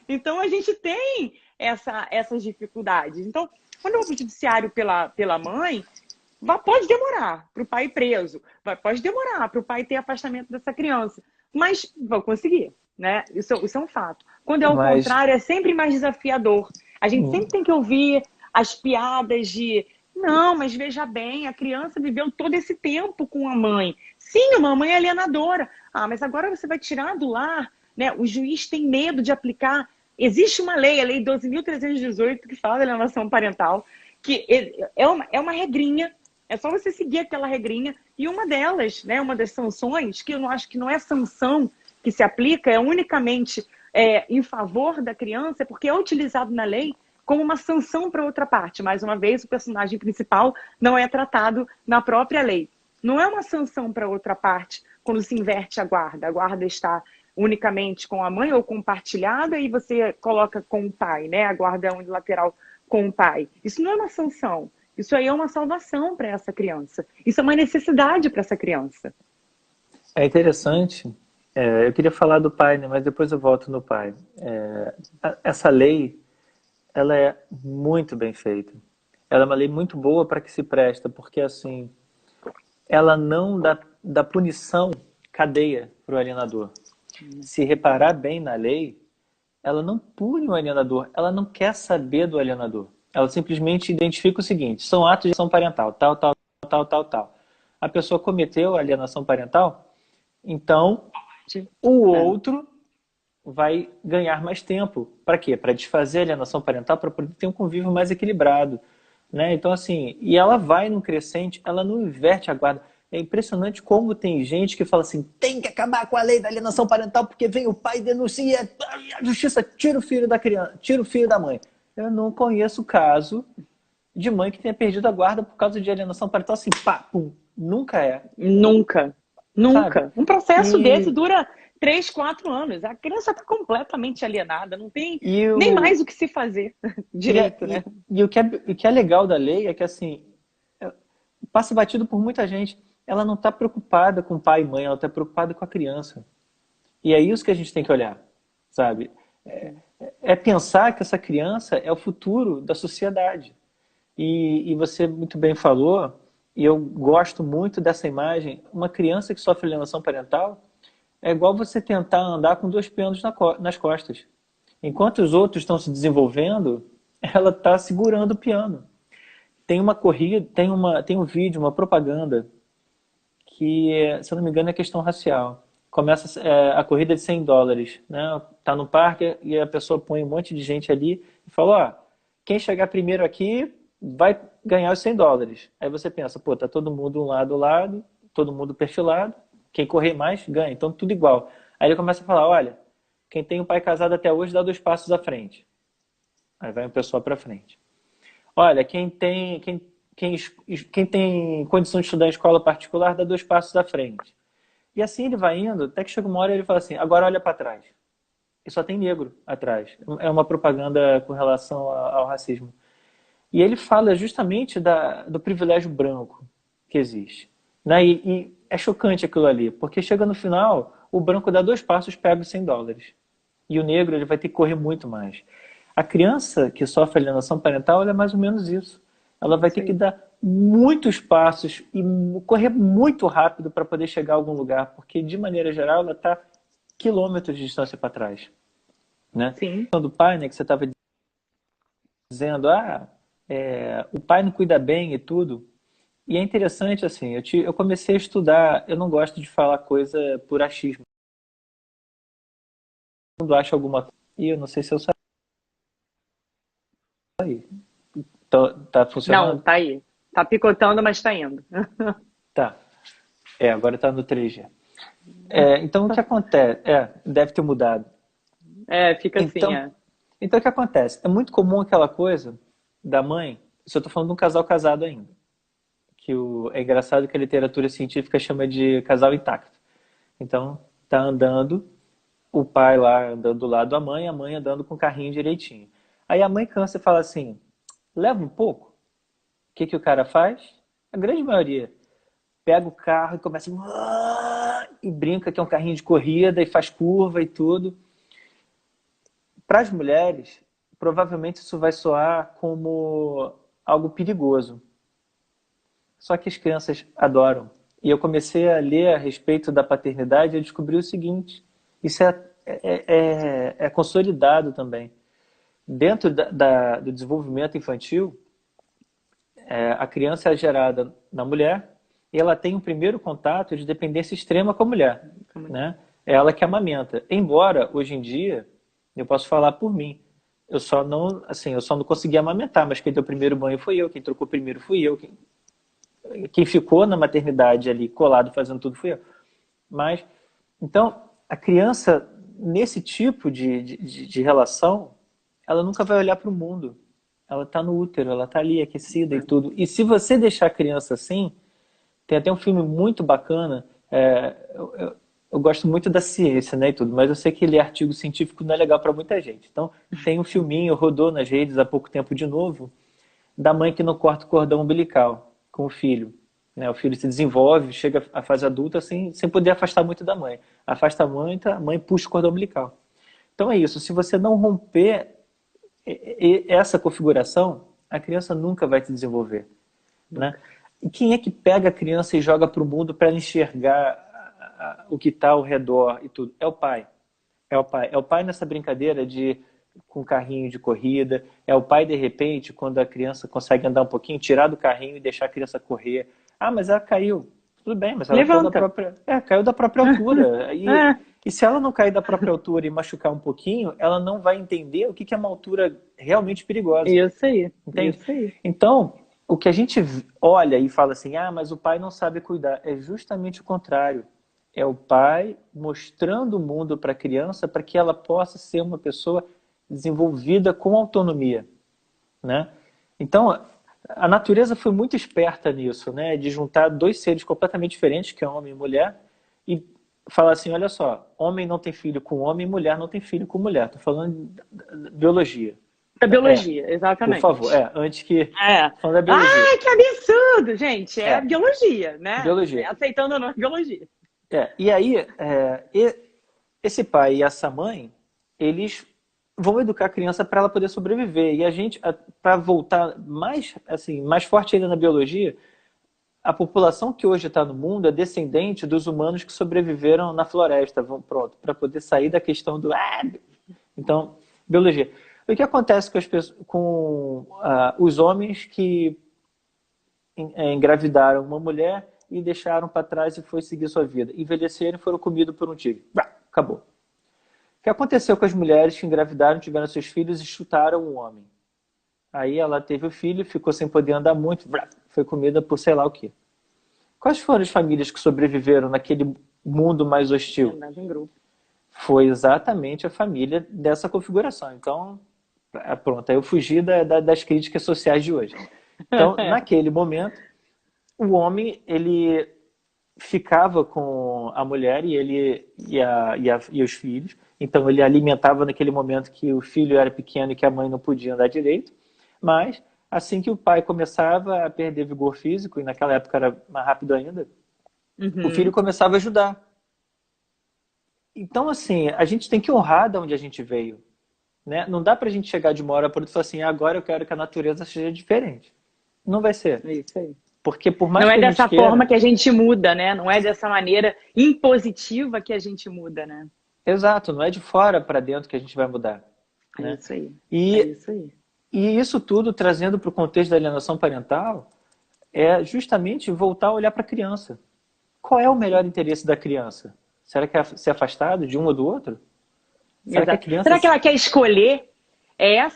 Então, a gente tem essas dificuldades. Então, quando eu vou para o judiciário pela mãe, pode demorar para o pai ir preso, pode demorar para o pai ter afastamento dessa criança, mas vão conseguir, né? Isso é um fato. Quando é o contrário, é sempre mais desafiador. A gente sempre tem que ouvir as piadas de não, mas veja bem, a criança viveu todo esse tempo com a mãe. Sim, uma mãe é alienadora. mas agora você vai tirar do lar, né? O juiz tem medo de aplicar. Existe uma lei, a Lei 12.318, que fala da alienação parental, que é uma regrinha, é só você seguir aquela regrinha, e uma delas, né, uma das sanções, que eu acho que não é sanção que se aplica, é unicamente em favor da criança, porque é utilizado na lei como uma sanção para outra parte. Mais uma vez, o personagem principal não é tratado na própria lei. Não é uma sanção para outra parte quando se inverte a guarda está unicamente com a mãe ou compartilhada e você coloca com o pai, né? A guarda é unilateral com o pai. Isso não é uma sanção. Isso aí é uma salvação para essa criança. Isso é uma necessidade para essa criança. É interessante. Eu queria falar do pai, né? Mas depois eu volto no pai. Essa lei, ela é muito bem feita. Ela é uma lei muito boa para que se presta, porque assim, ela não dá punição, cadeia para o alienador. Se reparar bem na lei, ela não pune o alienador, ela não quer saber do alienador. Ela simplesmente identifica o seguinte: são atos de alienação parental, tal. A pessoa cometeu a alienação parental, então o outro vai ganhar mais tempo. Para quê? Para desfazer a alienação parental, para poder ter um convívio mais equilibrado, né? Então, assim, e ela vai num crescente, ela não inverte a guarda. É impressionante como tem gente que fala assim: tem que acabar com a lei da alienação parental porque vem o pai e denuncia, a justiça tira o filho da criança, tira o filho da mãe. Eu não conheço caso de mãe que tenha perdido a guarda por causa de alienação parental assim, pá, pum. Nunca é. Nunca. Sabe? Um processo desse dura 3, 4 anos. A criança está completamente alienada, não tem nem mais o que se fazer direito, né? E o que é legal da lei é que, assim, passa batido por muita gente. Ela não está preocupada com pai e mãe, ela está preocupada com a criança. E é isso que a gente tem que olhar, sabe? É pensar que essa criança é o futuro da sociedade. E você muito bem falou, e eu gosto muito dessa imagem, uma criança que sofre alienação parental, é igual você tentar andar com 2 pianos nas costas. Enquanto os outros estão se desenvolvendo, ela está segurando o piano. Tem uma corrida, tem um vídeo, uma propaganda que, se eu não me engano, é questão racial. Começa a corrida de $100, né? Tá no parque e a pessoa põe um monte de gente ali e fala, ó, quem chegar primeiro aqui vai ganhar os $100. Aí você pensa, pô, tá todo mundo um lado ao lado, todo mundo perfilado, quem correr mais ganha, então tudo igual. Aí ele começa a falar, olha, quem tem um pai casado até hoje dá 2 passos à frente. Aí vai uma pessoa para frente. Olha, quem tem condição de estudar em escola particular dá 2 passos à frente. E assim ele vai indo, até que chega uma hora e ele fala assim, agora olha para trás. E só tem negro atrás. É uma propaganda com relação ao racismo. E ele fala justamente do privilégio branco que existe. Né? E é chocante aquilo ali, porque chega no final, o branco dá 2 passos, pega os $100. E o negro ele vai ter que correr muito mais. A criança que sofre alienação parental ela é mais ou menos isso. Ela vai ter que dar muitos passos e correr muito rápido para poder chegar a algum lugar, porque de maneira geral ela está quilômetros de distância para trás. Né? Sim. Do pai, né, que você estava dizendo, o pai não cuida bem e tudo. E é interessante, assim, eu comecei a estudar, eu não gosto de falar coisa por achismo. Quando acha alguma coisa, e eu não sei se eu saí. Tá funcionando? Não, tá aí. Tá picotando, mas tá indo. Tá. Agora tá no 3G. Então o que acontece? Deve ter mudado. Fica Então, assim, Então o que acontece? É muito comum aquela coisa da mãe, se eu tô falando de um casal casado ainda, que é engraçado que a literatura científica chama de casal intacto. Então, tá andando, o pai lá andando do lado da mãe, a mãe andando com o carrinho direitinho. Aí a mãe cansa e fala assim, leva um pouco. O que o cara faz? A grande maioria pega o carro e começa e brinca que é um carrinho de corrida e faz curva e tudo. Para as mulheres, provavelmente isso vai soar como algo perigoso. Só que as crianças adoram. E eu comecei a ler a respeito da paternidade e eu descobri o seguinte, isso é consolidado também. Dentro do desenvolvimento infantil, a criança é gerada na mulher e ela tem um primeiro contato de dependência extrema com a mulher. Né? É ela que amamenta. Embora, hoje em dia, eu posso falar por mim, eu só não consegui amamentar, mas quem deu o primeiro banho foi eu, quem trocou primeiro fui eu, quem ficou na maternidade ali colado fazendo tudo fui eu. Mas, então, a criança, nesse tipo de relação, ela nunca vai olhar para o mundo. Ela está no útero, ela está ali aquecida e tudo. E se você deixar a criança assim, tem até um filme muito bacana, eu gosto muito da ciência, né, e tudo, mas eu sei que ler artigo científico não é legal para muita gente. Então, tem um filminho, rodou nas redes há pouco tempo de novo, da mãe que não corta o cordão umbilical com o filho. Né? O filho se desenvolve, chega à fase adulta sem poder afastar muito da mãe. Afasta a mãe puxa o cordão umbilical. Então é isso, se você não romper essa configuração, a criança nunca vai se desenvolver. Né? E quem é que pega a criança e joga para o mundo para ela enxergar o que está ao redor e tudo? É o pai. É o pai. É o pai nessa brincadeira com carrinho de corrida. É o pai, de repente, quando a criança consegue andar um pouquinho, tirar do carrinho e deixar a criança correr. Ah, mas ela caiu. Tudo bem, mas ela caiu da própria altura. E se ela não cair da própria altura e machucar um pouquinho, ela não vai entender o que é uma altura realmente perigosa. Isso aí. Entende? Isso aí. Então, o que a gente olha e fala assim, mas o pai não sabe cuidar, é justamente o contrário. É o pai mostrando o mundo para a criança para que ela possa ser uma pessoa desenvolvida com autonomia. Né? Então, a natureza foi muito esperta nisso, né? De juntar 2 seres completamente diferentes, que é homem e mulher, e falar assim, olha só, homem não tem filho com homem, mulher não tem filho com mulher. Estou falando de biologia. Da biologia, exatamente. Por favor, antes que... Falando da biologia. Ai, que absurdo, gente! É biologia, né? Biologia. Aceitando ou não, biologia. E aí, esse pai e essa mãe, eles vão educar a criança para ela poder sobreviver. E a gente, para voltar mais forte ainda na biologia, a população que hoje está no mundo é descendente dos humanos que sobreviveram na floresta, pronto, para poder sair da questão do... Então, biologia. O que acontece com, os homens que engravidaram uma mulher e deixaram para trás e foi seguir sua vida? Envelheceram e foram comidos por um tigre. Acabou. O que aconteceu com as mulheres que engravidaram, tiveram seus filhos e chutaram um homem? Aí ela teve o filho, ficou sem poder andar muito, foi comida por sei lá o quê. Quais foram as famílias que sobreviveram naquele mundo mais hostil? Foi exatamente a família dessa configuração. Então, pronto, aí eu fugi das críticas sociais de hoje. Então, naquele momento, o homem, ele ficava com a mulher e os filhos. Então, ele alimentava naquele momento que o filho era pequeno e que a mãe não podia andar direito. Mas, assim que o pai começava a perder vigor físico, e naquela época era mais rápido ainda, o filho começava a ajudar. Então, assim, a gente tem que honrar de onde a gente veio. Né? Não dá pra gente chegar de uma hora para outra e falar assim, agora eu quero que a natureza seja diferente. Não vai ser. É isso aí. Porque por mais não que é dessa queira... forma que a gente muda, né? Não é dessa maneira impositiva que a gente muda, né? Exato, não é de fora para dentro que a gente vai mudar. Né? É isso aí. E, é isso aí. E isso tudo, trazendo para o contexto da alienação parental, é justamente voltar a olhar para a criança. Qual é o melhor interesse da criança? Será que é ser afastado de um ou do outro? Será que ela quer escolher? Eu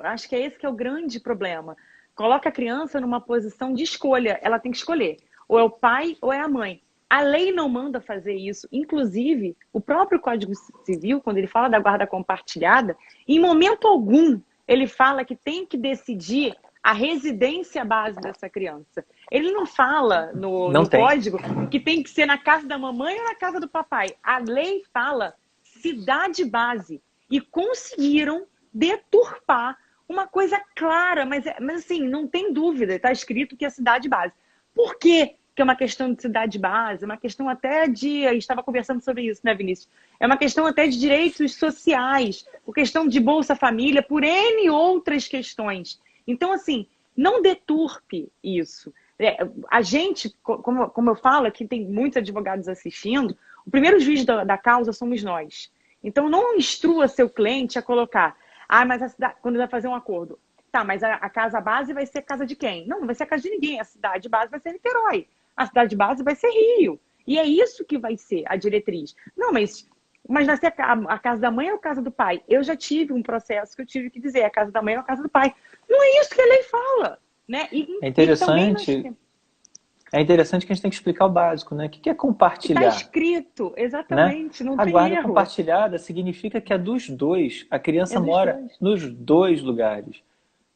acho que é esse que é o grande problema. Coloca a criança numa posição de escolha. Ela tem que escolher. Ou é o pai ou é a mãe. A lei não manda fazer isso. Inclusive, o próprio Código Civil, quando ele fala da guarda compartilhada, em momento algum ele fala que tem que decidir a residência base dessa criança. Ele não fala no código que tem que ser na casa da mamãe ou na casa do papai. A lei fala cidade base. E conseguiram deturpar uma coisa clara, mas assim, não tem dúvida, está escrito que é cidade base. Por quê que é uma questão de cidade base? É uma questão até de... A gente estava conversando sobre isso, né, Vinícius? É uma questão até de direitos sociais, por questão de Bolsa Família, por N outras questões. Então, assim, não deturpe isso. A gente, como eu falo, aqui tem muitos advogados assistindo, o primeiro juiz da causa somos nós. Então, não instrua seu cliente a colocar, mas a cidade, quando vai fazer um acordo, tá, mas a casa base vai ser a casa de quem? Não vai ser a casa de ninguém, a cidade base vai ser Niterói, a cidade base vai ser Rio. E é isso que vai ser a diretriz. Não, mas vai ser a casa da mãe ou a casa do pai? Eu já tive um processo que eu tive que dizer, a casa da mãe ou a casa do pai. Não é isso que a lei fala. Né? É interessante... É interessante que a gente tem que explicar o básico, né? O que é compartilhar? Está escrito, exatamente, né? não tem erro. A guarda compartilhada significa que é dos dois. A criança mora nos dois lugares.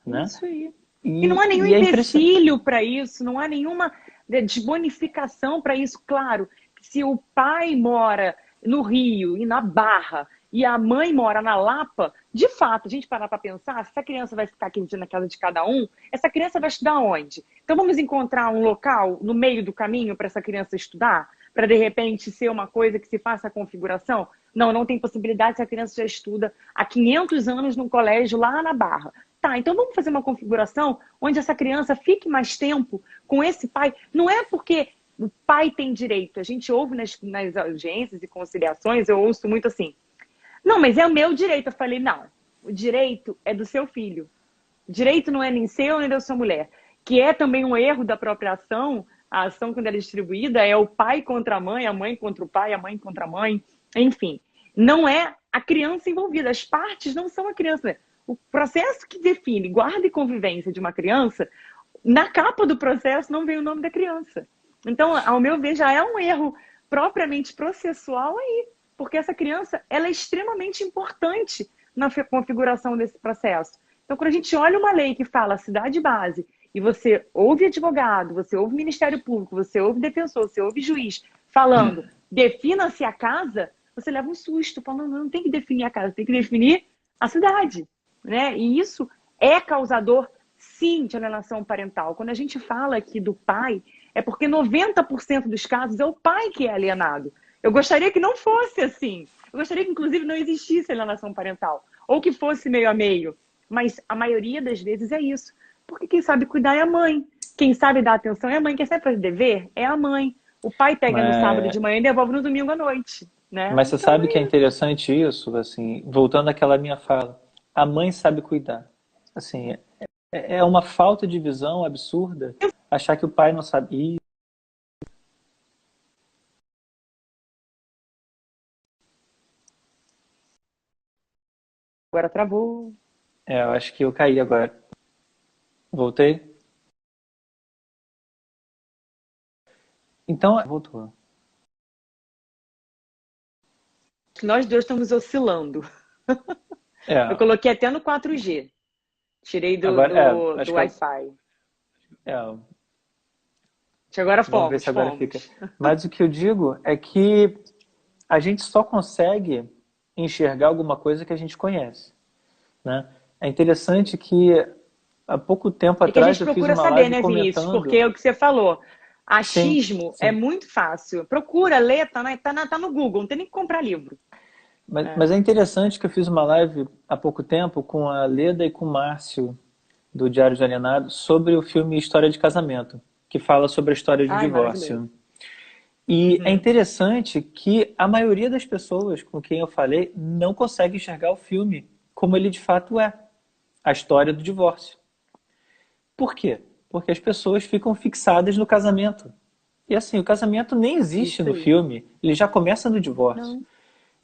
Né? Isso aí. E não há nenhum empecilho para isso, não há nenhuma desbonificação para isso. Claro, se o pai mora no Rio e na Barra e a mãe mora na Lapa, de fato, a gente parar para pensar, se essa criança vai ficar aqui na casa de cada um, essa criança vai estudar onde? Então vamos encontrar um local no meio do caminho para essa criança estudar? Para de repente ser uma coisa que se faça a configuração? Não, não tem possibilidade se a criança já estuda há 500 anos num colégio lá na Barra. Tá, então vamos fazer uma configuração onde essa criança fique mais tempo com esse pai. Não é porque o pai tem direito. A gente ouve nas audiências e conciliações, eu ouço muito assim, não, mas é o meu direito. Eu falei, não, o direito é do seu filho. O direito não é nem seu nem da sua mulher. Que é também um erro da própria ação. A ação, quando ela é distribuída, é o pai contra a mãe contra o pai, a mãe contra a mãe. Enfim, não é a criança envolvida. As partes não são a criança. O processo que define guarda e convivência de uma criança, na capa do processo não vem o nome da criança. Então, ao meu ver, já é um erro propriamente processual aí. Porque essa criança ela é extremamente importante na configuração desse processo. Então, quando a gente olha uma lei que fala cidade base, e você ouve advogado, você ouve Ministério Público, você ouve defensor, você ouve juiz falando, defina-se a casa, você leva um susto, falando, não tem que definir a casa, tem que definir a cidade. Né? E isso é causador, sim, de alienação parental. Quando a gente fala aqui do pai, é porque 90% dos casos é o pai que é alienado. Eu gostaria que não fosse assim. Eu gostaria que, inclusive, não existisse alienação parental. Ou que fosse meio a meio. Mas a maioria das vezes é isso. Porque quem sabe cuidar é a mãe. quem sabe dar atenção é a mãe. Quem sabe fazer dever é a mãe. O pai pega no sábado de manhã e devolve no domingo à noite, né? Mas você Então, sabe que é interessante isso, assim, voltando àquela minha fala. A mãe sabe cuidar. Assim, é uma falta de visão absurda achar que o pai não sabe. agora travou. Eu acho que eu caí agora. Voltei? Então, voltou. Nós dois estamos oscilando. Eu É, coloquei até no 4G. Tirei agora, do acho que Wi-Fi. é, Agora vamos ver fomos, se agora fica. fomos. Mas o que eu digo é que a gente só consegue enxergar alguma coisa que a gente conhece, né? É interessante que há pouco tempo E que a atrás gente eu fiz procura uma saber, live né, Vinícius? Porque comentando. é o que você falou. Sim, Achismo é sim. muito fácil. Procura, lê, tá no Google, não tem nem que comprar livro. Mas é interessante que eu fiz uma live há pouco tempo com a Leda e com o Márcio, do Diário de Alienado, sobre o filme História de Casamento, que fala sobre a história de Ai, maravilhoso. divórcio. E é Uhum. interessante que a maioria das pessoas com quem eu falei não consegue enxergar o filme como ele de fato é, a história do divórcio. Por quê? Porque as pessoas ficam fixadas no casamento. E assim, o casamento nem existe Isso no aí. filme, ele já começa no divórcio. Não.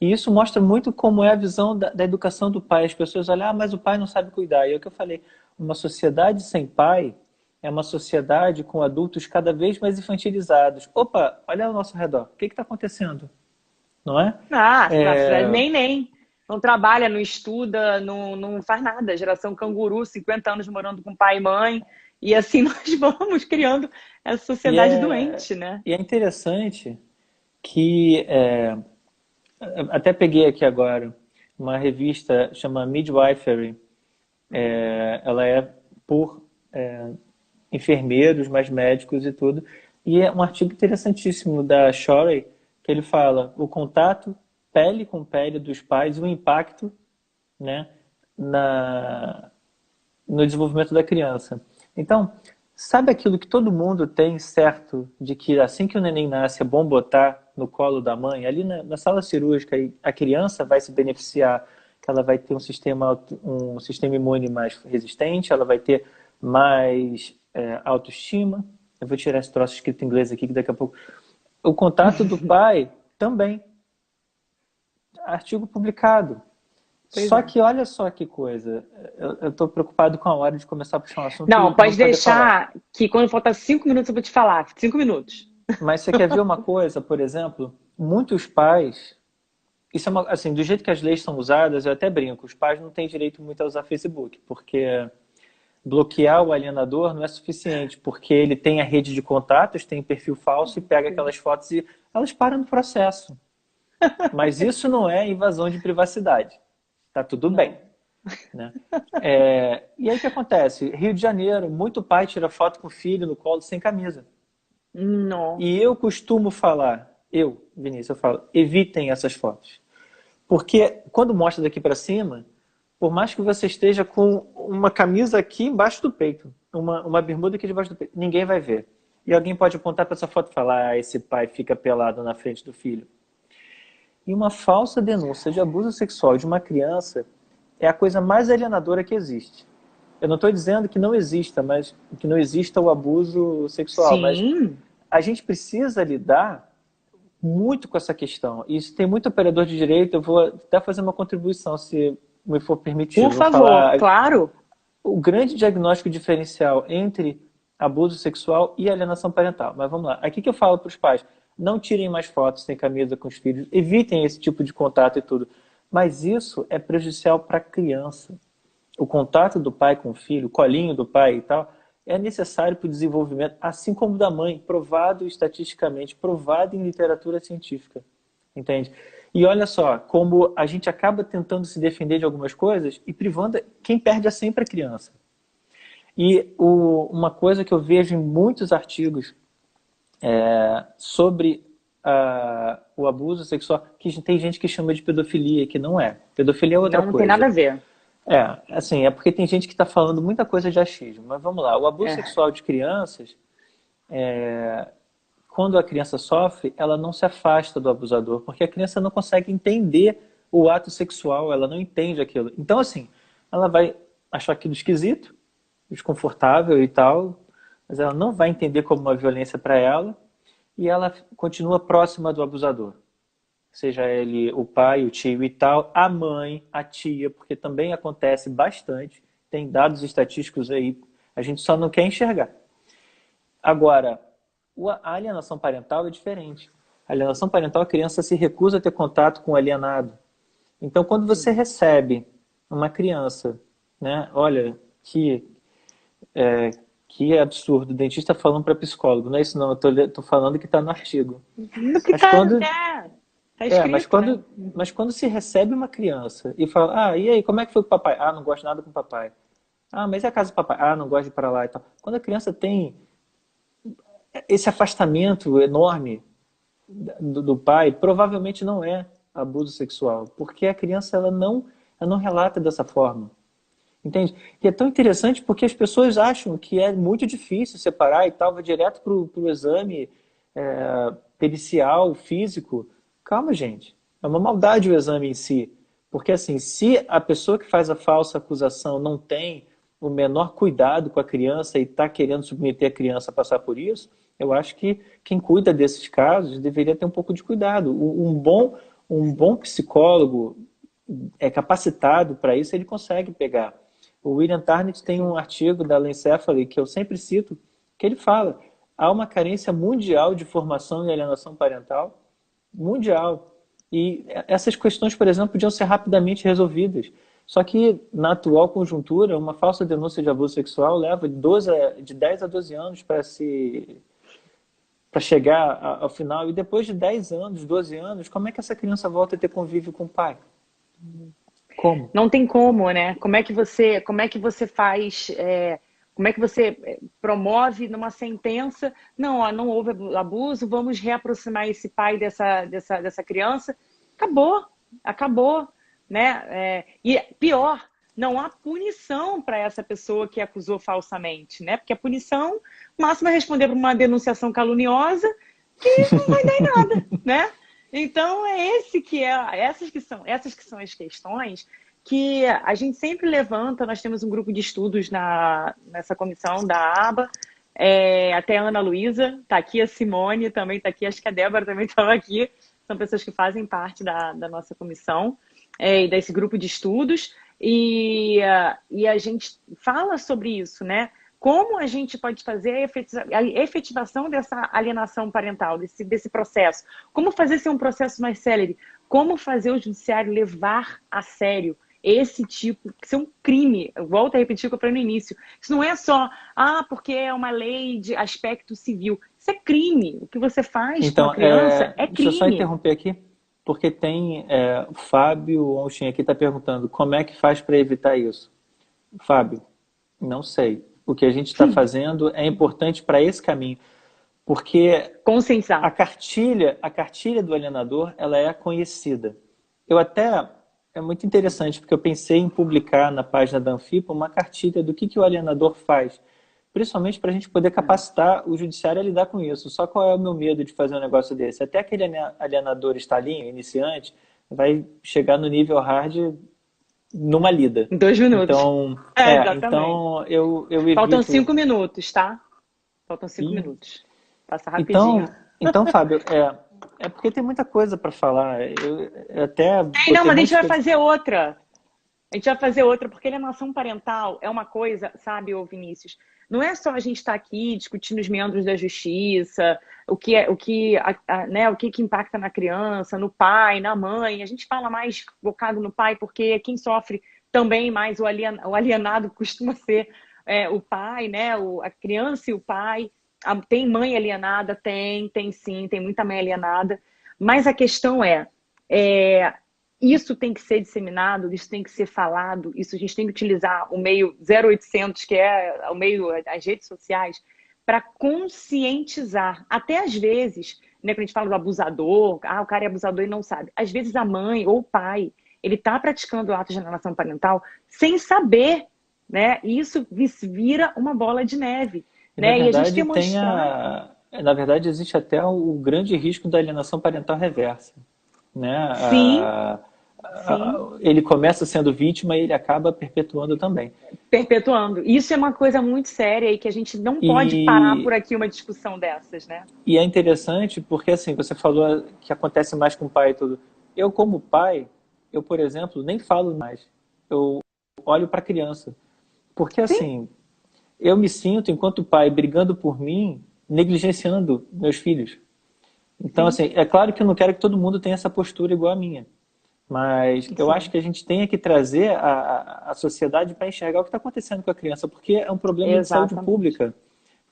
E isso mostra muito como é a visão da educação do pai. As pessoas olham, mas o pai não sabe cuidar. E é o que eu falei, uma sociedade sem pai é uma sociedade com adultos cada vez mais infantilizados. Opa, olha ao nosso redor, o que está acontecendo? Não é? Ah, É, nem. Não trabalha, não estuda, não faz nada. Geração canguru, 50 anos morando com pai e mãe. E assim nós vamos criando essa e, sociedade é, doente, né? e é interessante que, até peguei aqui agora, uma revista chama Midwifery. Ela é por enfermeiros, mais médicos e tudo. E é um artigo interessantíssimo da Shorey, que ele fala o contato pele com pele dos pais, o impacto, né, no desenvolvimento da criança. Então, sabe aquilo que todo mundo tem certo de que assim que o neném nasce é bom botar no colo da mãe, ali na sala cirúrgica, a criança vai se beneficiar, que ela vai ter um sistema imune mais resistente, ela vai ter mais autoestima. Eu vou tirar esse troço escrito em inglês aqui, que daqui a pouco... O contato do pai também. Artigo publicado. Pois Só é. que olha só que coisa. Eu estou preocupado com a hora de começar a puxar um assunto Não, e não pode poder falar. deixar que quando faltar 5 minutos eu vou te falar. 5 minutos. Mas você quer ver uma coisa, por exemplo? Muitos pais... Isso é assim, do jeito que as leis são usadas, eu até brinco. Os pais não têm direito muito a usar Facebook, porque bloquear o alienador não é suficiente, porque ele tem a rede de contatos, tem perfil falso e pega aquelas fotos e elas param no processo. Mas isso não é invasão de privacidade. Tá tudo bem. Né? E aí o que acontece? Rio de Janeiro, muito pai tira foto com o filho no colo sem camisa. Não. E eu costumo falar, Vinícius, eu falo, evitem essas fotos. Porque quando mostra daqui para cima, por mais que você esteja com uma camisa aqui embaixo do peito, uma bermuda aqui debaixo do peito, ninguém vai ver. E alguém pode apontar para essa foto e falar, esse pai fica pelado na frente do filho. E uma falsa denúncia de abuso sexual de uma criança é a coisa mais alienadora que existe. Eu não estou dizendo que não exista, mas que não exista o abuso sexual, mas Sim. a gente precisa lidar muito com essa questão. E isso tem muito operador de direito, eu vou até fazer uma contribuição, se me for permitido. Por Vou favor, falar claro. o grande diagnóstico diferencial entre abuso sexual e alienação parental. Mas vamos lá. Aqui que eu falo para os pais, não tirem mais fotos sem camisa com os filhos, evitem esse tipo de contato e tudo. Mas isso é prejudicial para a criança. O contato do pai com o filho, o colinho do pai e tal, é necessário para o desenvolvimento, assim como da mãe, provado estatisticamente, provado em literatura científica. Entende? E olha só, como a gente acaba tentando se defender de algumas coisas e privando, quem perde é sempre a criança. E uma coisa que eu vejo em muitos artigos sobre o abuso sexual, que tem gente que chama de pedofilia, que não é. Pedofilia é outra Não tem coisa. nada a ver. Assim, é porque tem gente que está falando muita coisa de achismo, mas vamos lá. O abuso É, sexual de crianças, quando a criança sofre, ela não se afasta do abusador, porque a criança não consegue entender o ato sexual, ela não entende aquilo. Então, assim, ela vai achar aquilo esquisito, desconfortável e tal, mas ela não vai entender como uma violência para ela e ela continua próxima do abusador. Seja ele o pai, o tio e tal, a mãe, a tia, porque também acontece bastante, tem dados estatísticos aí, a gente só não quer enxergar. Agora, a alienação parental é diferente. A alienação parental, a criança se recusa a ter contato com o alienado. Então, quando você sim. recebe uma criança, né, olha, que absurdo, o dentista falando para psicólogo, não é isso não, eu tô falando que está no artigo. No que Mas tá, quando, tá é, mas escrito, né? quando, mas quando se recebe uma criança e fala, e aí, como é que foi com o papai? Ah, não gosto nada com o papai. Ah, mas é a casa do papai? Ah, não gosto de ir para lá e tal. Quando a criança tem esse afastamento enorme do pai, provavelmente não é abuso sexual, porque a criança ela não relata dessa forma. Entende? E é tão interessante porque as pessoas acham que é muito difícil separar e tal, vai direto para o exame pericial, físico. Calma, gente. É uma maldade o exame em si. Porque, assim, se a pessoa que faz a falsa acusação não tem o menor cuidado com a criança e está querendo submeter a criança a passar por isso, eu acho que quem cuida desses casos deveria ter um pouco de cuidado. Um bom psicólogo capacitado para isso, ele consegue pegar. O William Tarnett tem um artigo da Lencephaly que eu sempre cito, que ele fala: há uma carência mundial de formação em alienação parental, mundial. E essas questões, por exemplo, podiam ser rapidamente resolvidas. Só que, na atual conjuntura, uma falsa denúncia de abuso sexual leva de 10 a 12 anos para chegar ao final. E depois de 10 anos, 12 anos, como é que essa criança volta a ter convívio com o pai? Como? Não tem como, né? Como é que você faz, como é que você promove numa sentença? Não, ó, não houve abuso, vamos reaproximar esse pai dessa criança. Acabou, acabou, né? E pior, não há punição para essa pessoa que acusou falsamente, né? Porque a punição máxima é responder por uma denunciação caluniosa que não vai dar em nada, né? Então essas que são as questões que a gente sempre levanta. Nós temos um grupo de estudos nessa comissão da ABA, até a Ana Luísa está aqui, a Simone também está aqui, acho que a Débora também estava aqui, são pessoas que fazem parte da nossa comissão e desse grupo de estudos, e a gente fala sobre isso, né? Como a gente pode fazer a efetivação dessa alienação parental, desse processo? Como fazer ser um processo mais célere? Como fazer o judiciário levar a sério esse tipo, que é um crime? Eu volto a repetir o que eu falei no início. Isso não é só, porque é uma lei de aspecto civil. Isso é crime. O que você faz com a Então, criança é deixa eu só crime. interromper aqui, porque tem o Fábio Onchin aqui está perguntando como é que faz para evitar isso. Fábio, não sei. O que a gente está fazendo é importante para esse caminho, porque Conscientizar. a cartilha do alienador, ela é conhecida. É muito interessante, porque eu pensei em publicar na página da Anfipa uma cartilha do que o alienador faz, principalmente para a gente poder capacitar o judiciário a lidar com isso. Só qual é o meu medo de fazer um negócio desse? Até aquele alienador estalinho, iniciante, vai chegar no nível hard numa lida. Em 2 minutos. Então, Exatamente. então eu Faltam evito. 5 minutos, tá? Faltam cinco E, minutos. Passa rapidinho. então, Fábio, é porque tem muita coisa para falar. Eu até Não, botei mas a um gente monte de vai coisa. fazer outra. A gente vai fazer outra, porque alienação parental é uma coisa, sabe, ô Vinícius? Não é só a gente estar aqui discutindo os meandros da justiça, né, o que impacta na criança, no pai, na mãe. A gente fala mais focado no pai, porque quem sofre também mais o alienado costuma ser o pai, né? A criança e o pai. Tem mãe alienada? Tem sim, tem muita mãe alienada. Mas a questão é isso tem que ser disseminado, isso tem que ser falado, isso a gente tem que utilizar o meio 0800, que é o meio das redes sociais, para conscientizar. Até às vezes, né, quando a gente fala do abusador, o cara é abusador e não sabe. Às vezes a mãe ou o pai, ele está praticando o ato de alienação parental sem saber, né? E isso vira uma bola de neve, né? E a gente tem mostrado... Na verdade, existe até o grande risco da alienação parental reversa, né? Sim, Ele começa sendo vítima e ele acaba perpetuando também. Perpetuando. Isso é uma coisa muito séria e que a gente não pode parar por aqui uma discussão dessas, né? E é interessante porque, assim, você falou que acontece mais com o pai e tudo. Eu, como pai, eu, por exemplo, nem falo mais. Eu olho para a criança. Porque, assim, eu me sinto, enquanto pai, brigando por mim, negligenciando meus filhos. Então, assim, é claro que eu não quero que todo mundo tenha essa postura igual a minha. Mas eu acho que a gente tem que trazer a sociedade para enxergar o que está acontecendo com a criança, porque é um problema de saúde pública.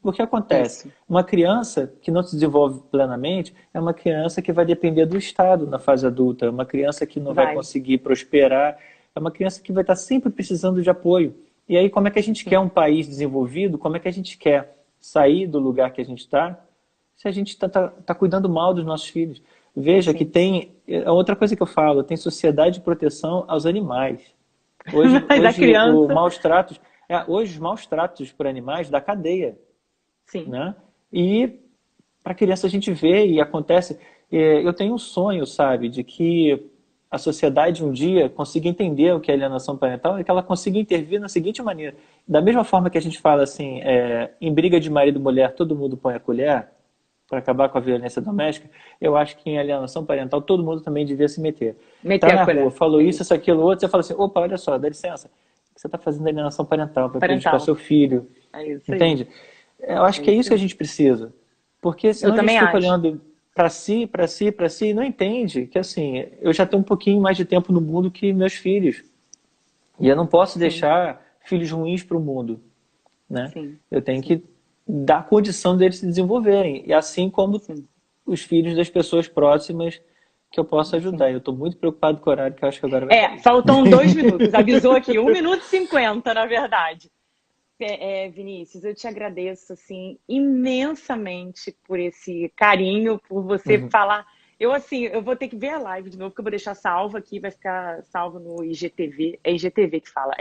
O que acontece? Uma criança que não se desenvolve plenamente é uma criança que vai depender do Estado na fase adulta, é uma criança que não vai conseguir prosperar, é uma criança que vai estar sempre precisando de apoio. E aí, como é que a gente quer um país desenvolvido? Como é que a gente quer sair do lugar que a gente está se a gente está cuidando mal dos nossos filhos? Veja que tem... Outra coisa que eu falo, tem sociedade de proteção aos animais. Hoje os maus tratos por animais da cadeia. Sim. Né? E para a criança a gente vê e acontece... Eu tenho um sonho, sabe, de que a sociedade um dia consiga entender o que é alienação parental e que ela consiga intervir da seguinte maneira. Da mesma forma que a gente fala assim, em briga de marido e mulher todo mundo põe a colher para acabar com a violência doméstica, eu acho que em alienação parental todo mundo também devia se meter. Tá na rua, falou isso, aquilo, outro, você fala assim, opa, olha só, dá licença, você está fazendo alienação parental para prejudicar seu filho. Entende? Eu acho que é isso que a gente precisa. Porque senão a gente fica olhando para si, e não entende que, assim, eu já tenho um pouquinho mais de tempo no mundo que meus filhos. E eu não posso deixar filhos ruins para o mundo. Né? Eu tenho que dar condição deles se desenvolverem. E assim como os filhos das pessoas próximas que eu posso ajudar. Eu estou muito preocupado com o horário, que eu acho que agora vai... faltam 2 minutos. Avisou aqui, 1 minuto e 50, na verdade. Vinícius, eu te agradeço assim, imensamente por esse carinho, por você falar. Eu vou ter que ver a live de novo, porque eu vou deixar salvo aqui, vai ficar salvo no IGTV. É IGTV que fala?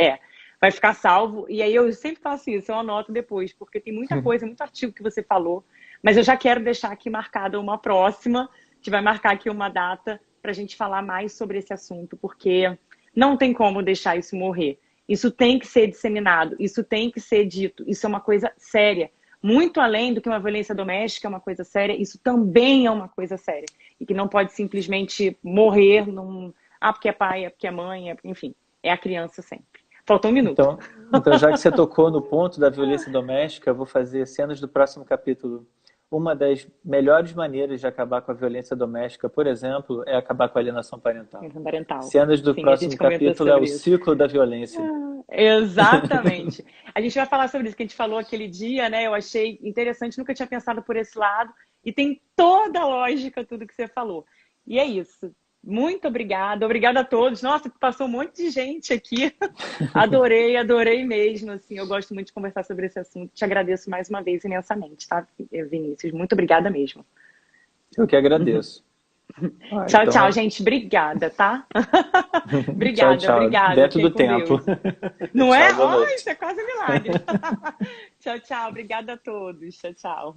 Vai ficar salvo. E aí eu sempre faço isso, eu anoto depois, porque tem muita coisa, muito artigo que você falou. Mas eu já quero deixar aqui marcada uma próxima, que vai marcar aqui uma data para a gente falar mais sobre esse assunto, porque não tem como deixar isso morrer. Isso tem que ser disseminado, isso tem que ser dito, isso é uma coisa séria. Muito além do que uma violência doméstica é uma coisa séria, isso também é uma coisa séria. E que não pode simplesmente morrer porque é pai, é porque é mãe, enfim, é a criança sempre. Faltou 1 minuto. Então, já que você tocou no ponto da violência doméstica, eu vou fazer cenas do próximo capítulo. Uma das melhores maneiras de acabar com a violência doméstica, por exemplo, é acabar com a alienação parental. Cenas do próximo capítulo é o ciclo da violência. Exatamente. A gente vai falar sobre isso que a gente falou aquele dia, né? Eu achei interessante, nunca tinha pensado por esse lado. E tem toda a lógica tudo que você falou. E é isso. Muito obrigada. Obrigada a todos. Nossa, passou um monte de gente aqui. Adorei mesmo. Assim, eu gosto muito de conversar sobre esse assunto. Te agradeço mais uma vez imensamente, tá, Vinícius? Muito obrigada mesmo. Eu que agradeço. Tchau, gente. Obrigada, tá? Obrigada. Dentro do tempo. Não é? Isso é quase um milagre. Tchau. Obrigada a todos. Tchau.